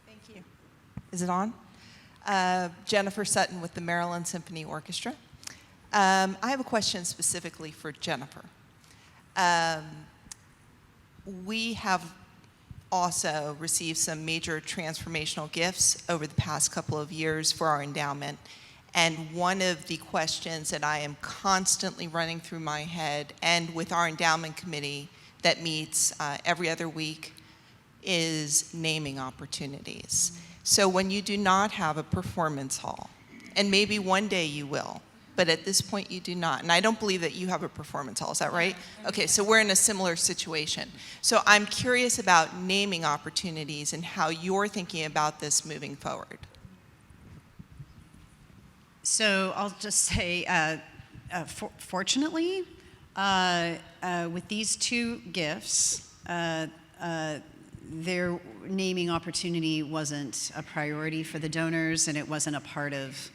Thank you. Is it on? Jennifer Sutton with the Maryland Symphony Orchestra. I have a question specifically for Jennifer. We have also received some major transformational gifts over the past couple of years for our endowment. And one of the questions that I am constantly running through my head, and with our endowment committee that meets every other week, is naming opportunities. So when you do not have a performance hall, and maybe one day you will, but at this point you do not. And I don't believe that you have a performance hall, is that right? Okay, so we're in a similar situation. So I'm curious about naming opportunities and how you're thinking about this moving forward. So I'll just say, fortunately, with these two gifts, their naming opportunity wasn't a priority for the donors, and it wasn't a part of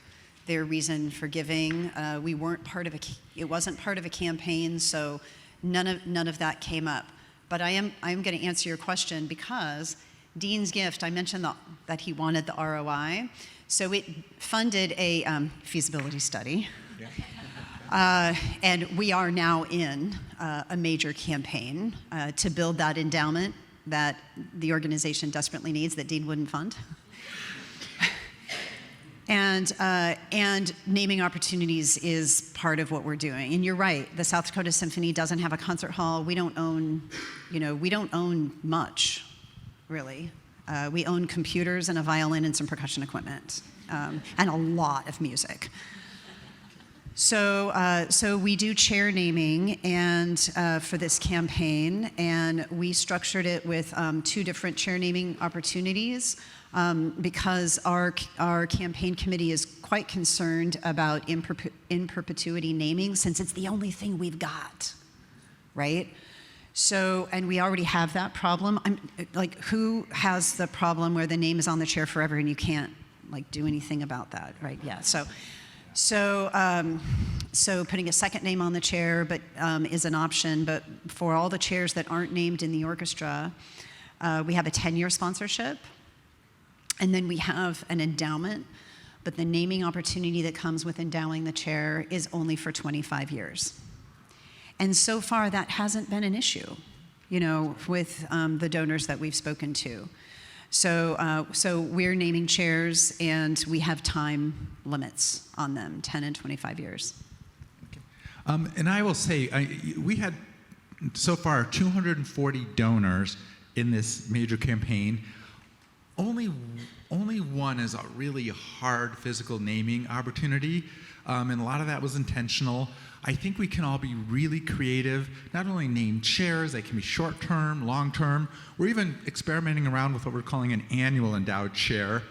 their reason for giving. We weren't part of it wasn't part of a campaign, so none of that came up. But I'm going to answer your question, because Dean's gift, I mentioned that he wanted the ROI. So it funded a feasibility study. Yeah. And we are now in a major campaign to build that endowment that the organization desperately needs, that Dean wouldn't fund. And naming opportunities is part of what we're doing. And you're right, the South Dakota Symphony doesn't have a concert hall. We don't own, we don't own much, really. We own computers and a violin and some percussion equipment, and a lot of music. So we do chair naming and for this campaign, and we structured it with 2 different chair naming opportunities because our campaign committee is quite concerned about in perpetuity naming, since it's the only thing we've got, right? So, and we already have that problem. Like, who has the problem where the name is on the chair forever and you can't like do anything about that, right? Yeah. So putting a second name on the chair is an option, but for all the chairs that aren't named in the orchestra, we have a 10-year sponsorship, and then we have an endowment, but the naming opportunity that comes with endowing the chair is only for 25 years. And so far, that hasn't been an issue, with the donors that we've spoken to. So we're naming chairs, and we have time limits on them, 10 and 25 years. Okay. And I will say, we had so far 240 donors in this major campaign. Only one is a really hard physical naming opportunity, and a lot of that was intentional. I think we can all be really creative, not only name chairs, they can be short-term, long-term. We're even experimenting around with what we're calling an annual endowed chair,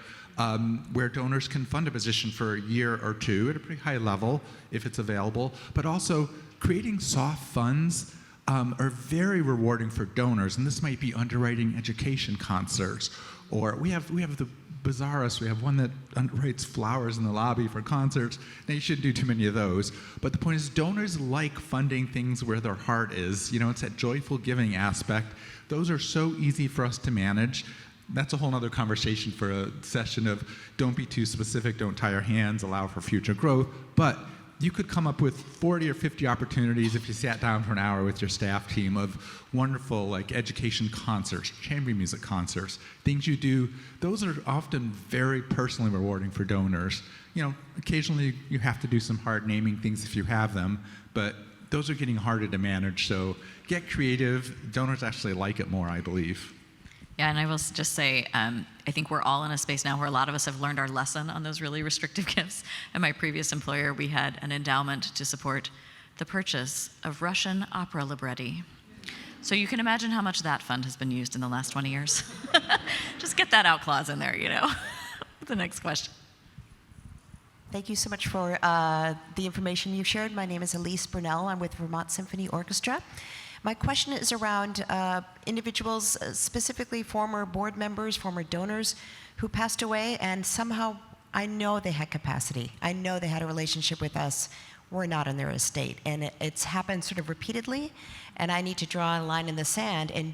where donors can fund a position for a year or 2 at a pretty high level if it's available. But also, creating soft funds are very rewarding for donors, and this might be underwriting education concerts, or we have the bizarrest. We have one that underwrites flowers in the lobby for concerts. Now, you shouldn't do too many of those. But the point is, donors like funding things where their heart is. It's that joyful giving aspect. Those are so easy for us to manage. That's a whole other conversation for a session of don't be too specific, don't tie your hands, allow for future growth. But you could come up with 40 or 50 opportunities if you sat down for an hour with your staff team of wonderful like education concerts, chamber music concerts, things you do. Those are often very personally rewarding for donors. Occasionally you have to do some hard naming things if you have them, but those are getting harder to manage. So get creative. Donors actually like it more, I believe. Yeah, and I will just say, I think we're all in a space now where a lot of us have learned our lesson on those really restrictive gifts. At my previous employer, we had an endowment to support the purchase of Russian opera libretti. So you can imagine how much that fund has been used in the last 20 years. Just get that out clause in there, The next question. Thank you so much for the information you've shared. My name is Elise Burnell. I'm with Vermont Symphony Orchestra. My question is around individuals, specifically former board members, former donors who passed away, and somehow I know they had capacity. I know they had a relationship with us. We're not in their estate. And it's happened sort of repeatedly, and I need to draw a line in the sand and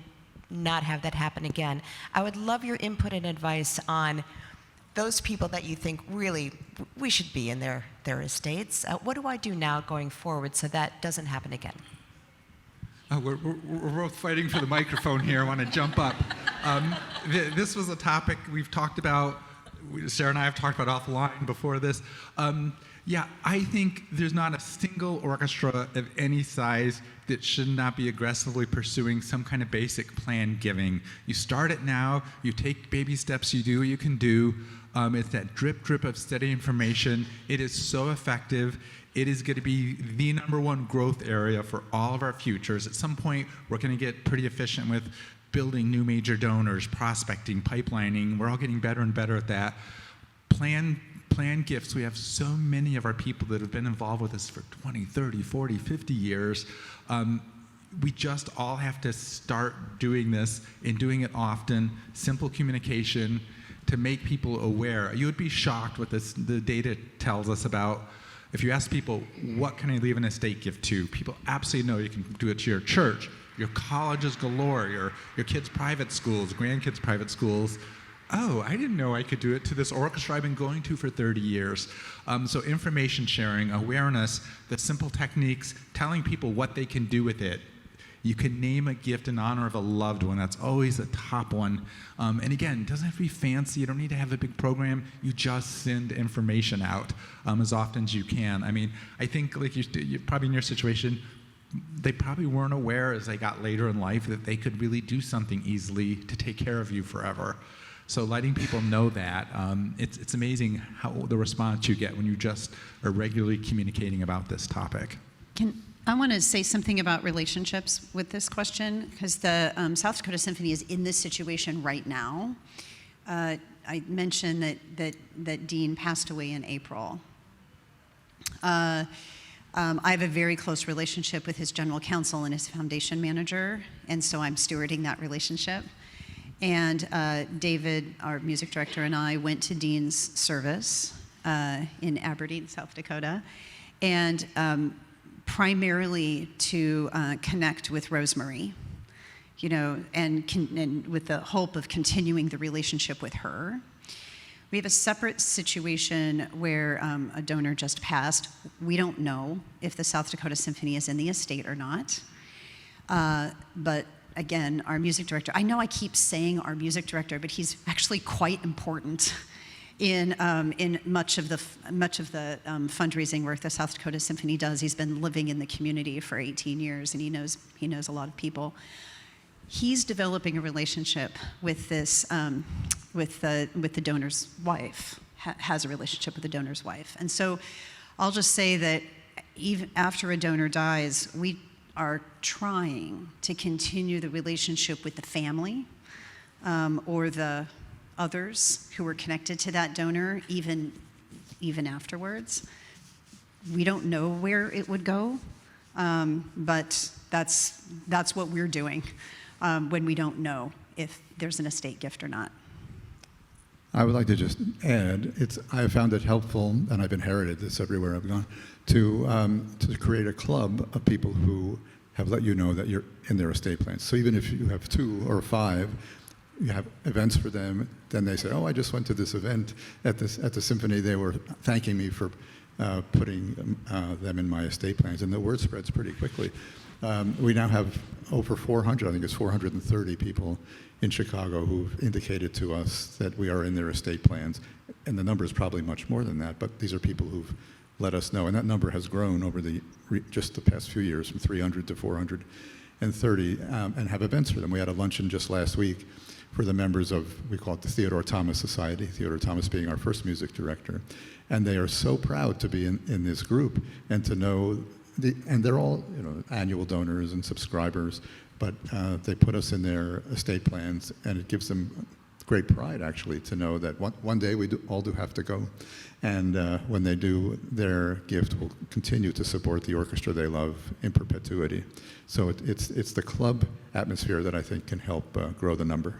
not have that happen again. I would love your input and advice on those people that you think really we should be in their estates. What do I do now going forward so that doesn't happen again? We're both fighting for the microphone here. I want to jump up. This was a topic we've talked about. Sarah and I have talked about offline before this. I think there's not a single orchestra of any size that should not be aggressively pursuing some kind of basic plan giving. You start it now. You take baby steps. You do what you can do. It's that drip of steady information. It is so effective. It is going to be the #1 growth area for all of our futures. At some point, we're going to get pretty efficient with building new major donors, prospecting, pipelining. We're all getting better and better at that. Plan gifts. We have so many of our people that have been involved with us for 20, 30, 40, 50 years. We just all have to start doing this and doing it often. Simple communication to make people aware. You would be shocked what the data tells us about. If you ask people, what can I leave an estate gift to? People absolutely know you can do it to your church, your colleges galore, your kids' private schools, grandkids' private schools. Oh, I didn't know I could do it to this orchestra I've been going to for 30 years. So information sharing, awareness, the simple techniques, telling people what they can do with it. You can name a gift in honor of a loved one. That's always the top one. And again, it doesn't have to be fancy. You don't need to have a big program. You just send information out as often as you can. I mean, I think like you probably in your situation, they probably weren't aware as they got later in life that they could really do something easily to take care of you forever. So letting people know that, it's amazing how the response you get when you just are regularly communicating about this topic. I want to say something about relationships with this question, because the South Dakota Symphony is in this situation right now. I mentioned that Dean passed away in April. I have a very close relationship with his general counsel and his foundation manager, and so I'm stewarding that relationship. And David, our music director, and I went to Dean's service in Aberdeen, South Dakota, and primarily to connect with Rosemary, and with the hope of continuing the relationship with her. We have a separate situation where a donor just passed. We don't know if the South Dakota Symphony is in the estate or not. But again, our music director, I know I keep saying our music director, but he's actually quite important in much of the fundraising work the South Dakota Symphony does. He's been living in the community for 18 years, and he knows a lot of people. He's developing a relationship with this with the donor's wife. Has a relationship with the donor's wife, and so I'll just say that even after a donor dies, we are trying to continue the relationship with the family or the others who were connected to that donor, even afterwards. We don't know where it would go, but that's what we're doing when we don't know if there's an estate gift or not. I would like to just add, I have found it helpful, and I've inherited this everywhere I've gone, to create a club of people who have let you know that you're in their estate plans. So even if you have 2 or 5, you have events for them, then they say, oh, I just went to this event at the symphony. They were thanking me for putting them in my estate plans, and the word spreads pretty quickly. We now have over 400, I think it's 430 people in Chicago who've indicated to us that we are in their estate plans, and the number is probably much more than that, but these are people who've let us know, and that number has grown over just the past few years from 300 to 430, and have events for them. We had a luncheon just last week for the members of, we call it the Theodore Thomas Society, Theodore Thomas being our first music director, and they are so proud to be in this group and to know, and they're all annual donors and subscribers, but they put us in their estate plans, and it gives them great pride, actually, to know that one day we all do have to go. And when they do, their gift will continue to support the orchestra they love in perpetuity. So it's the club atmosphere that I think can help grow the number.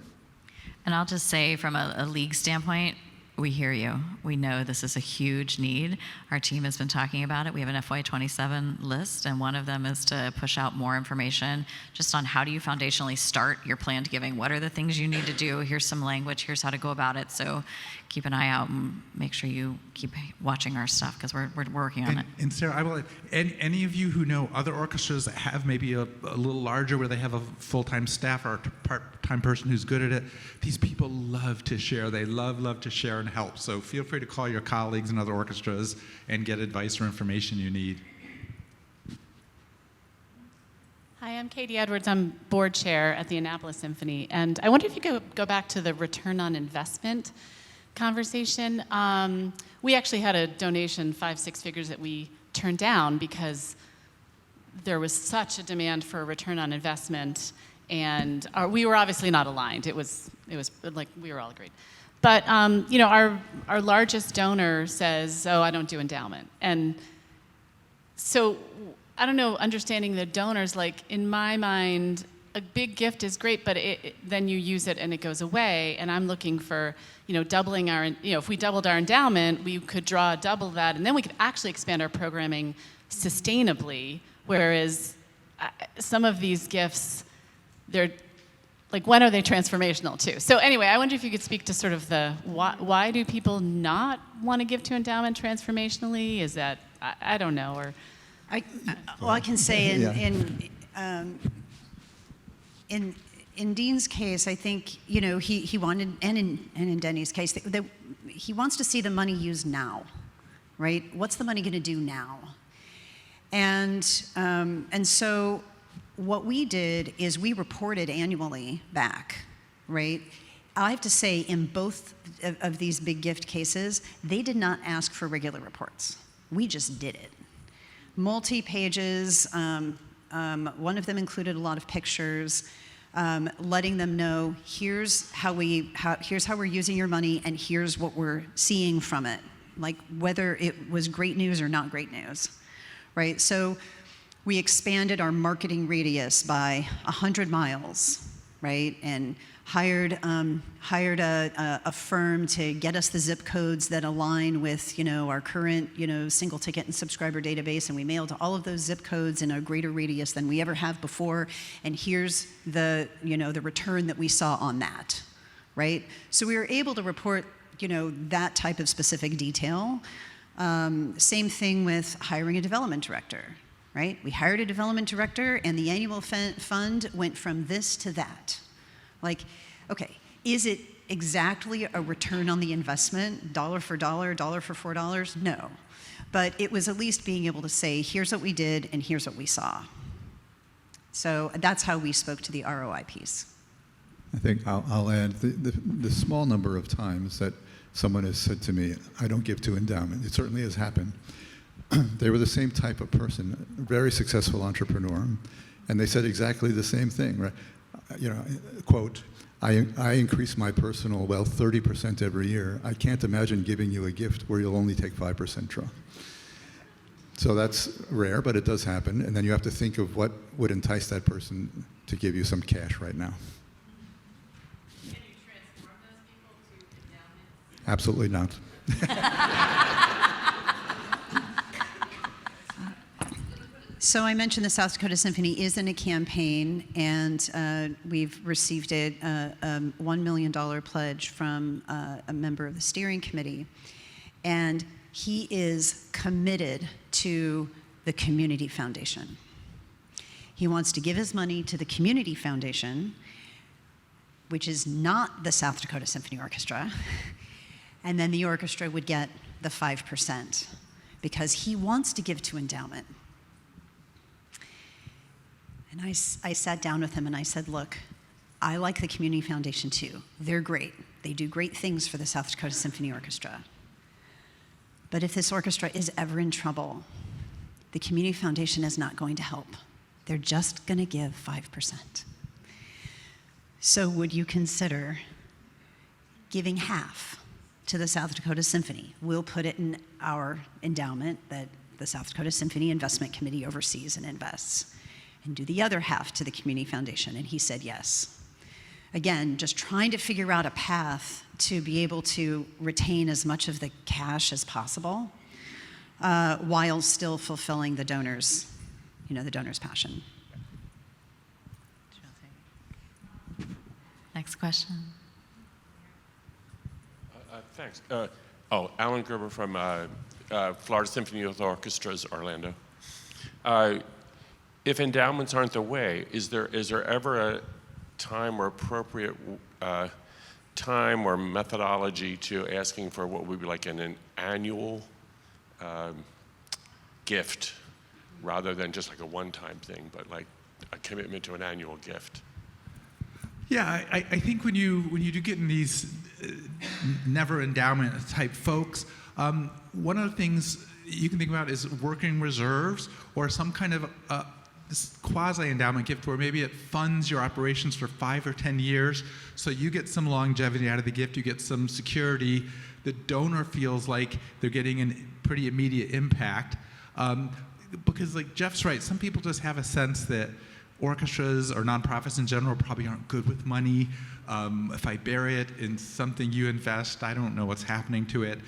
And I'll just say, from a league standpoint, we hear you. We know this is a huge need. Our team has been talking about it. We have an FY27 list, and one of them is to push out more information just on how do you foundationally start your planned giving. What are the things you need to do? Here's some language. Here's how to go about it. So keep an eye out and make sure you keep watching our stuff, because we're working on it. And Sarah, I will. Any of you who know other orchestras that have maybe a little larger, where they have a full-time staff or a part-time person who's good at it, these people love to share. They love to share and help. So feel free to call your colleagues in other orchestras and get advice or information you need. Hi, I'm Katie Edwards. I'm board chair at the Annapolis Symphony. And I wonder if you could go back to the return on investment conversation. We actually had a donation, 5-6 figures, that we turned down because there was such a demand for a return on investment, and we were obviously not aligned. It was like we were all agreed. But our largest donor says, "Oh, I don't do endowment," and so I don't know. Understanding the donors, like in my mind, a big gift is great, but then you use it and it goes away. And I'm looking for, doubling our, if we doubled our endowment, we could draw double that, and then we could actually expand our programming sustainably. Whereas some of these gifts, they're like, when are they transformational too? So anyway, I wonder if you could speak to sort of the why do people not want to give to endowment transformationally? Is that, I don't know, or I can say in Dean's case, I think he wanted, and in Denny's case, he wants to see the money used now, right? What's the money going to do now? And so what we did is we reported annually back, right? I have to say, in both of these big gift cases, they did not ask for regular reports. We just did it. Multi-pages, one of them included a lot of pictures, letting them know, here's how we're using your money, and here's what we're seeing from it, like whether it was great news or not great news, right? So we expanded our marketing radius by 100 miles, right? And hired a firm to get us the zip codes that align with, our current, single ticket and subscriber database, and we mailed all of those zip codes in a greater radius than we ever have before, and here's the return that we saw on that, right? So we were able to report, that type of specific detail. Same thing with hiring a development director, right? We hired a development director, and the annual fund went from this to that. Like, okay, is it exactly a return on the investment, dollar for $4? No. But it was at least being able to say, here's what we did and here's what we saw. So that's how we spoke to the ROI piece. I think I'll add the small number of times that someone has said to me, I don't give to endowment. It certainly has happened. They were the same type of person, a very successful entrepreneur, and they said exactly the same thing, right? Quote, I increase my personal wealth 30% every year. I can't imagine giving you a gift where you'll only take 5% draw. So that's rare, but it does happen. And then you have to think of what would entice that person to give you some cash right now. Can you transform those people to endowments? Absolutely not. So I mentioned the South Dakota Symphony is in a campaign, and we've received a $1 million pledge from a member of the steering committee. And he is committed to the Community Foundation. He wants to give his money to the Community Foundation, which is not the South Dakota Symphony Orchestra, and then the orchestra would get the 5%, because he wants to give to endowment. And I sat down with him and I said, look, I like the Community Foundation too. They're great. They do great things for the South Dakota Symphony Orchestra. But if this orchestra is ever in trouble, the Community Foundation is not going to help. They're just going to give 5%. So would you consider giving half to the South Dakota Symphony? We'll put it in our endowment that the South Dakota Symphony Investment Committee oversees and invests, and do the other half to the Community Foundation. And he said yes. Again, just trying to figure out a path to be able to retain as much of the cash as possible while still fulfilling the donors, the donor's passion. Next question. Thanks. Alan Gerber from Florida Symphony Orchestras, Orlando. If endowments aren't the way, is there ever a time or appropriate time or methodology to asking for what would be like an annual gift, rather than just like a one-time thing, but like a commitment to an annual gift? Yeah, I think when you do get in these never endowment type folks, one of the things you can think about is working reserves or some kind of quasi-endowment gift where maybe it funds your operations for 5 or 10 years, so you get some longevity out of the gift, you get some security. The donor feels like they're getting a pretty immediate impact. Because like Jeff's right, some people just have a sense that orchestras or nonprofits in general probably aren't good with money. If I bury it in something you invest, I don't know what's happening to it.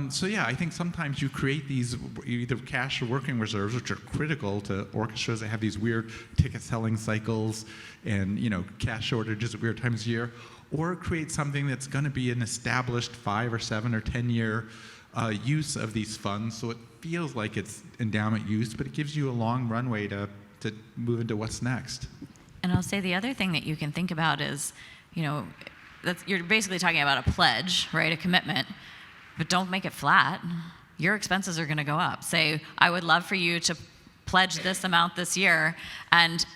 So yeah, I think sometimes you create these either cash or working reserves, which are critical to orchestras that have these weird ticket selling cycles and cash shortages at weird times of year, or create something that's going to be an established 5 or 7 or 10 year use of these funds, so it feels like it's endowment use, but it gives you a long runway to move into what's next. And I'll say the other thing that you can think about is, you're basically talking about a pledge, right? A commitment, but don't make it flat. Your expenses are going to go up. Say, I would love for you to pledge this amount this year,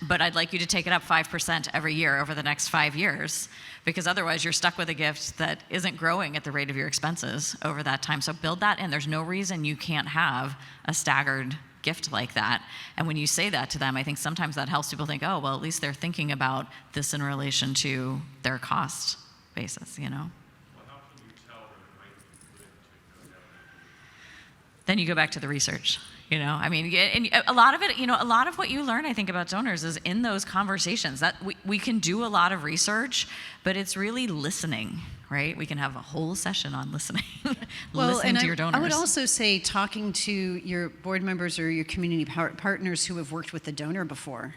but I'd like you to take it up 5% every year over the next 5 years, because otherwise you're stuck with a gift that isn't growing at the rate of your expenses over that time. So build that in. There's no reason you can't have a staggered gift like that. And when you say that to them, I think sometimes that helps people think, oh, well, at least they're thinking about this in relation to their cost basis, you know? Then you go back to the research, you know? I mean, and a lot of it, you know, a lot of what you learn, I think, about donors is in those conversations. That we can do a lot of research, but it's really listening, right? We can have a whole session on listening, listening to your donors. I would also say talking to your board members or your community partners who have worked with the donor before,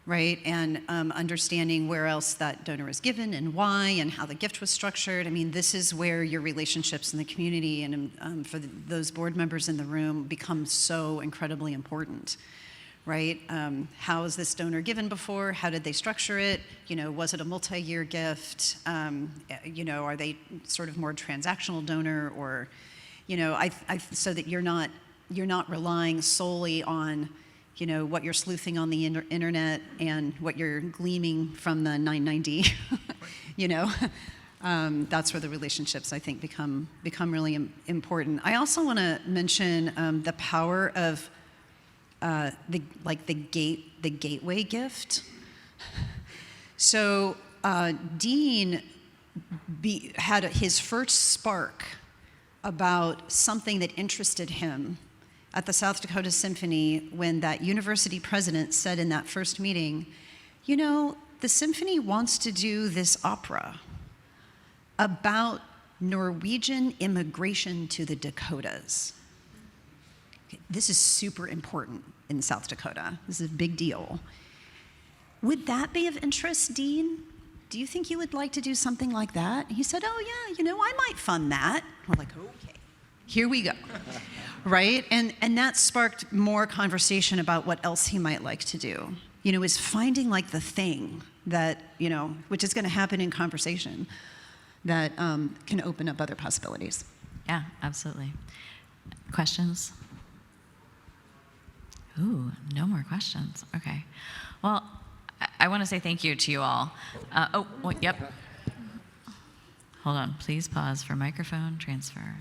right? And understanding where else that donor was given and why and how the gift was structured. I mean, this is where your relationships in the community and for those board members in the room become so incredibly important, right? How was this donor given before? How did they structure it? You know, was it a multi-year gift? You know, are they sort of more transactional donor, or, you know, so that you're not relying solely on, you know, what you're sleuthing on the internet and what you're gleaming from the 990, you know. That's where the relationships, I think, become really important. I also want to mention the power of the gateway gift. So Dean had his first spark about something that interested him at the South Dakota Symphony when that university president said in that first meeting, you know, the symphony wants to do this opera about Norwegian immigration to the Dakotas. Okay, this is super important in South Dakota. This is a big deal. Would that be of interest, Dean? Do you think you would like to do something like that? He said, oh yeah, you know, I might fund that. We're like, okay, here we go. Right? And that sparked more conversation about what else he might like to do. You know, is finding like the thing that, you know, which is going to happen in conversation, that can open up other possibilities. Yeah, absolutely. Questions? Ooh, no more questions. Okay. Well, I want to say thank you to you all. Yep. Hold on. Please pause for microphone transfer.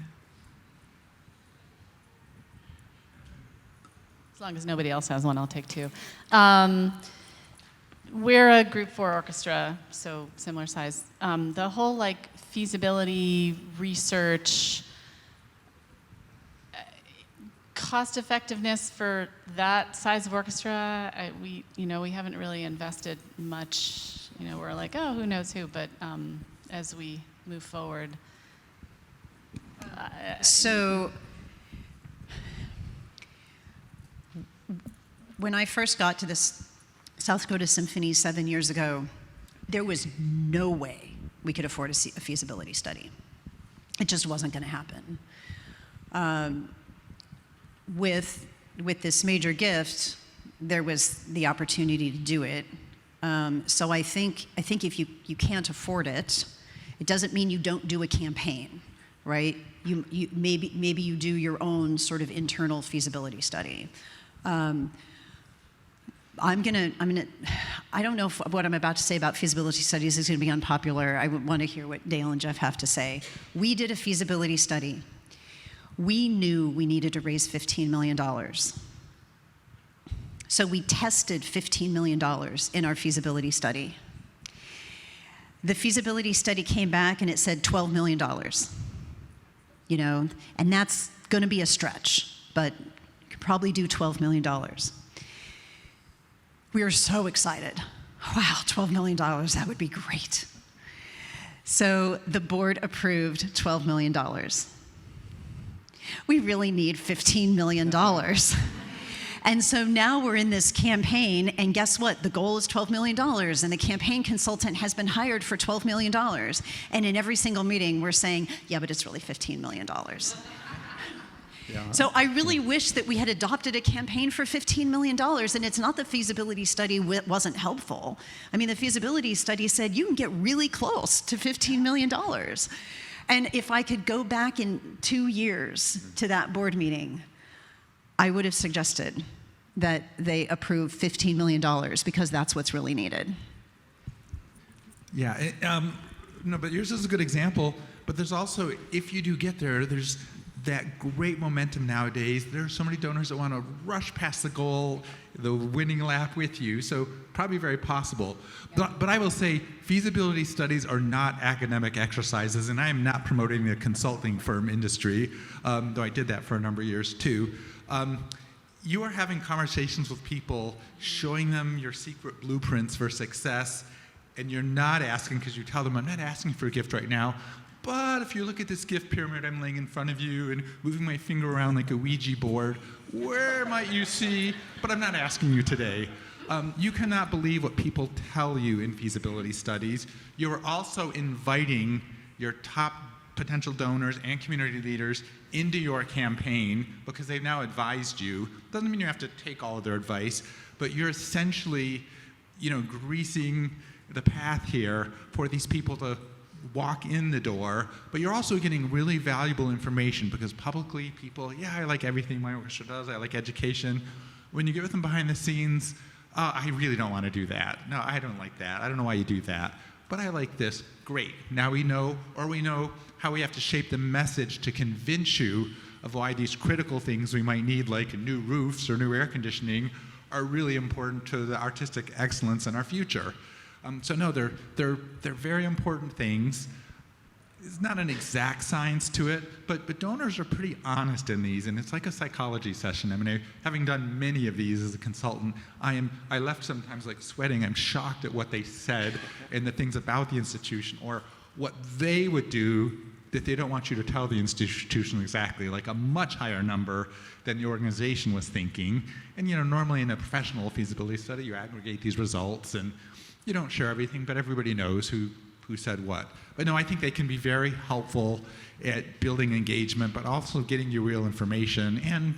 As long as nobody else has one, I'll take two. We're a Group 4 orchestra, so similar size. The whole like feasibility research, cost effectiveness for that size of orchestra, we haven't really invested much. You know, we're like, oh, who knows who? But as we move forward, so. When I first got to this South Dakota Symphony 7 years ago, there was no way we could afford a feasibility study. It just wasn't going to happen. With this major gift, there was the opportunity to do it. So I think if you can't afford it, it doesn't mean you don't do a campaign, right? You maybe you do your own sort of internal feasibility study. I don't know if what I'm about to say about feasibility studies is going to be unpopular. I want to hear what Dale and Jeff have to say. We did a feasibility study. We knew we needed to raise $15 million. So we tested $15 million in our feasibility study. The feasibility study came back and it said $12 million. You know, and that's going to be a stretch, but you could probably do $12 million. We were so excited. Wow, $12 million, that would be great. So the board approved $12 million. We really need $15 million. And so now we're in this campaign, and guess what? The goal is $12 million, and the campaign consultant has been hired for $12 million. And in every single meeting, we're saying, yeah, but it's really $15 million. Yeah. So I really wish that we had adopted a campaign for $15 million, and it's not the feasibility study wasn't helpful. I mean, the feasibility study said you can get really close to $15 million. And if I could go back in 2 years to that board meeting, I would have suggested that they approve $15 million because that's what's really needed. Yeah, no, but yours is a good example. But there's also, if you do get there, there's that great momentum nowadays. There are so many donors that want to rush past the goal, the winning lap with you, so probably very possible. But I will say, feasibility studies are not academic exercises, and I am not promoting the consulting firm industry, though I did that for a number of years too. You are having conversations with people, showing them your secret blueprints for success, and you're not asking, because you tell them, I'm not asking for a gift right now, but if you look at this gift pyramid I'm laying in front of you and moving my finger around like a Ouija board, where might you see, but I'm not asking you today. You cannot believe what people tell you in feasibility studies. You are also inviting your top potential donors and community leaders into your campaign because they've now advised you. Doesn't mean you have to take all of their advice, but you're essentially, greasing the path here for these people to walk in the door, but you're also getting really valuable information because publicly people, I like everything my orchestra does, I like education. When you get with them behind the scenes, I really don't want to do that. No, I don't like that. I don't know why you do that, but I like this. Great. Now we know how we have to shape the message to convince you of why these critical things we might need, like new roofs or new air conditioning, are really important to the artistic excellence in our future. So no, they're very important things. It's not an exact science to it, but donors are pretty honest in these, and it's like a psychology session. I mean, having done many of these as a consultant, I left sometimes like sweating. I'm shocked at what they said and the things about the institution, or what they would do that they don't want you to tell the institution exactly, like a much higher number than the organization was thinking. And normally in a professional feasibility study, you aggregate these results, and you don't share everything, but everybody knows who said what. But no, I think they can be very helpful at building engagement, but also getting you real information and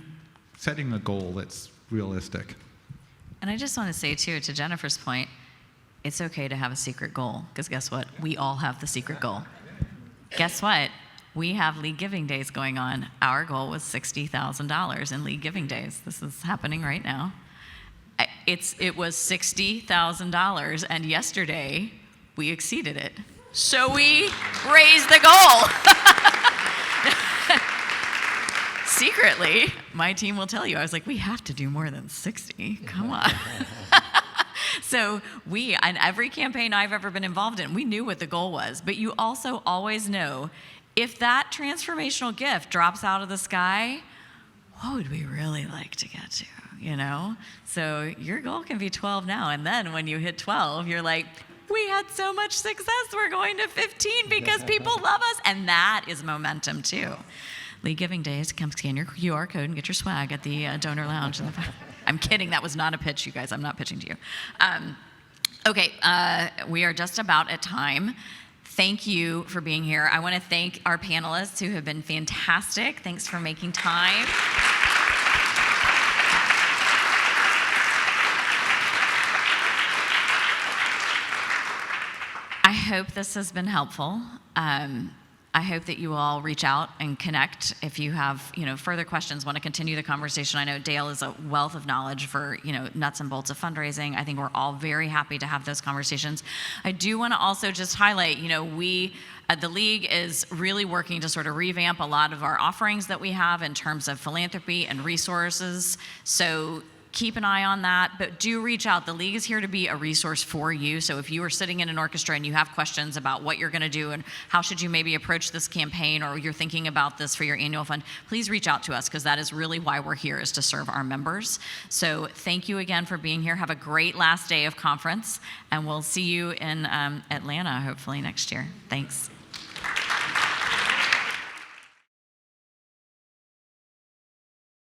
setting a goal that's realistic. And I just want to say, too, to Jennifer's point, it's okay to have a secret goal, because guess what? We all have the secret goal. Guess what? We have League Giving Days going on. Our goal was $60,000 in League Giving Days. This is happening right now. It was $60,000, and yesterday we exceeded it. So we raised the goal. Secretly, my team will tell you, I was like, we have to do more than 60. Come on. So on every campaign I've ever been involved in, we knew what the goal was. But you also always know, if that transformational gift drops out of the sky, what would we really like to get to? So your goal can be 12 now, and then when you hit 12, you're like, we had so much success, we're going to 15 because people love us, and that is momentum too. League Giving Days, come scan your QR code and get your swag at the donor lounge. I'm kidding, that was not a pitch, you guys, I'm not pitching to you. Okay, we are just about at time. Thank you for being here. I want to thank our panelists who have been fantastic. Thanks for making time. I hope this has been helpful. I hope that you all reach out and connect if you have, further questions, want to continue the conversation. I know Dale is a wealth of knowledge for, nuts and bolts of fundraising. I think we're all very happy to have those conversations. I do want to also just highlight, we the League is really working to sort of revamp a lot of our offerings that we have in terms of philanthropy and resources. So keep an eye on that, but do reach out. The League is here to be a resource for you. So if you are sitting in an orchestra and you have questions about what you're going to do and how should you maybe approach this campaign, or you're thinking about this for your annual fund, please reach out to us, because that is really why we're here, is to serve our members. So thank you again for being here. Have a great last day of conference, and we'll see you in Atlanta hopefully next year. Thanks.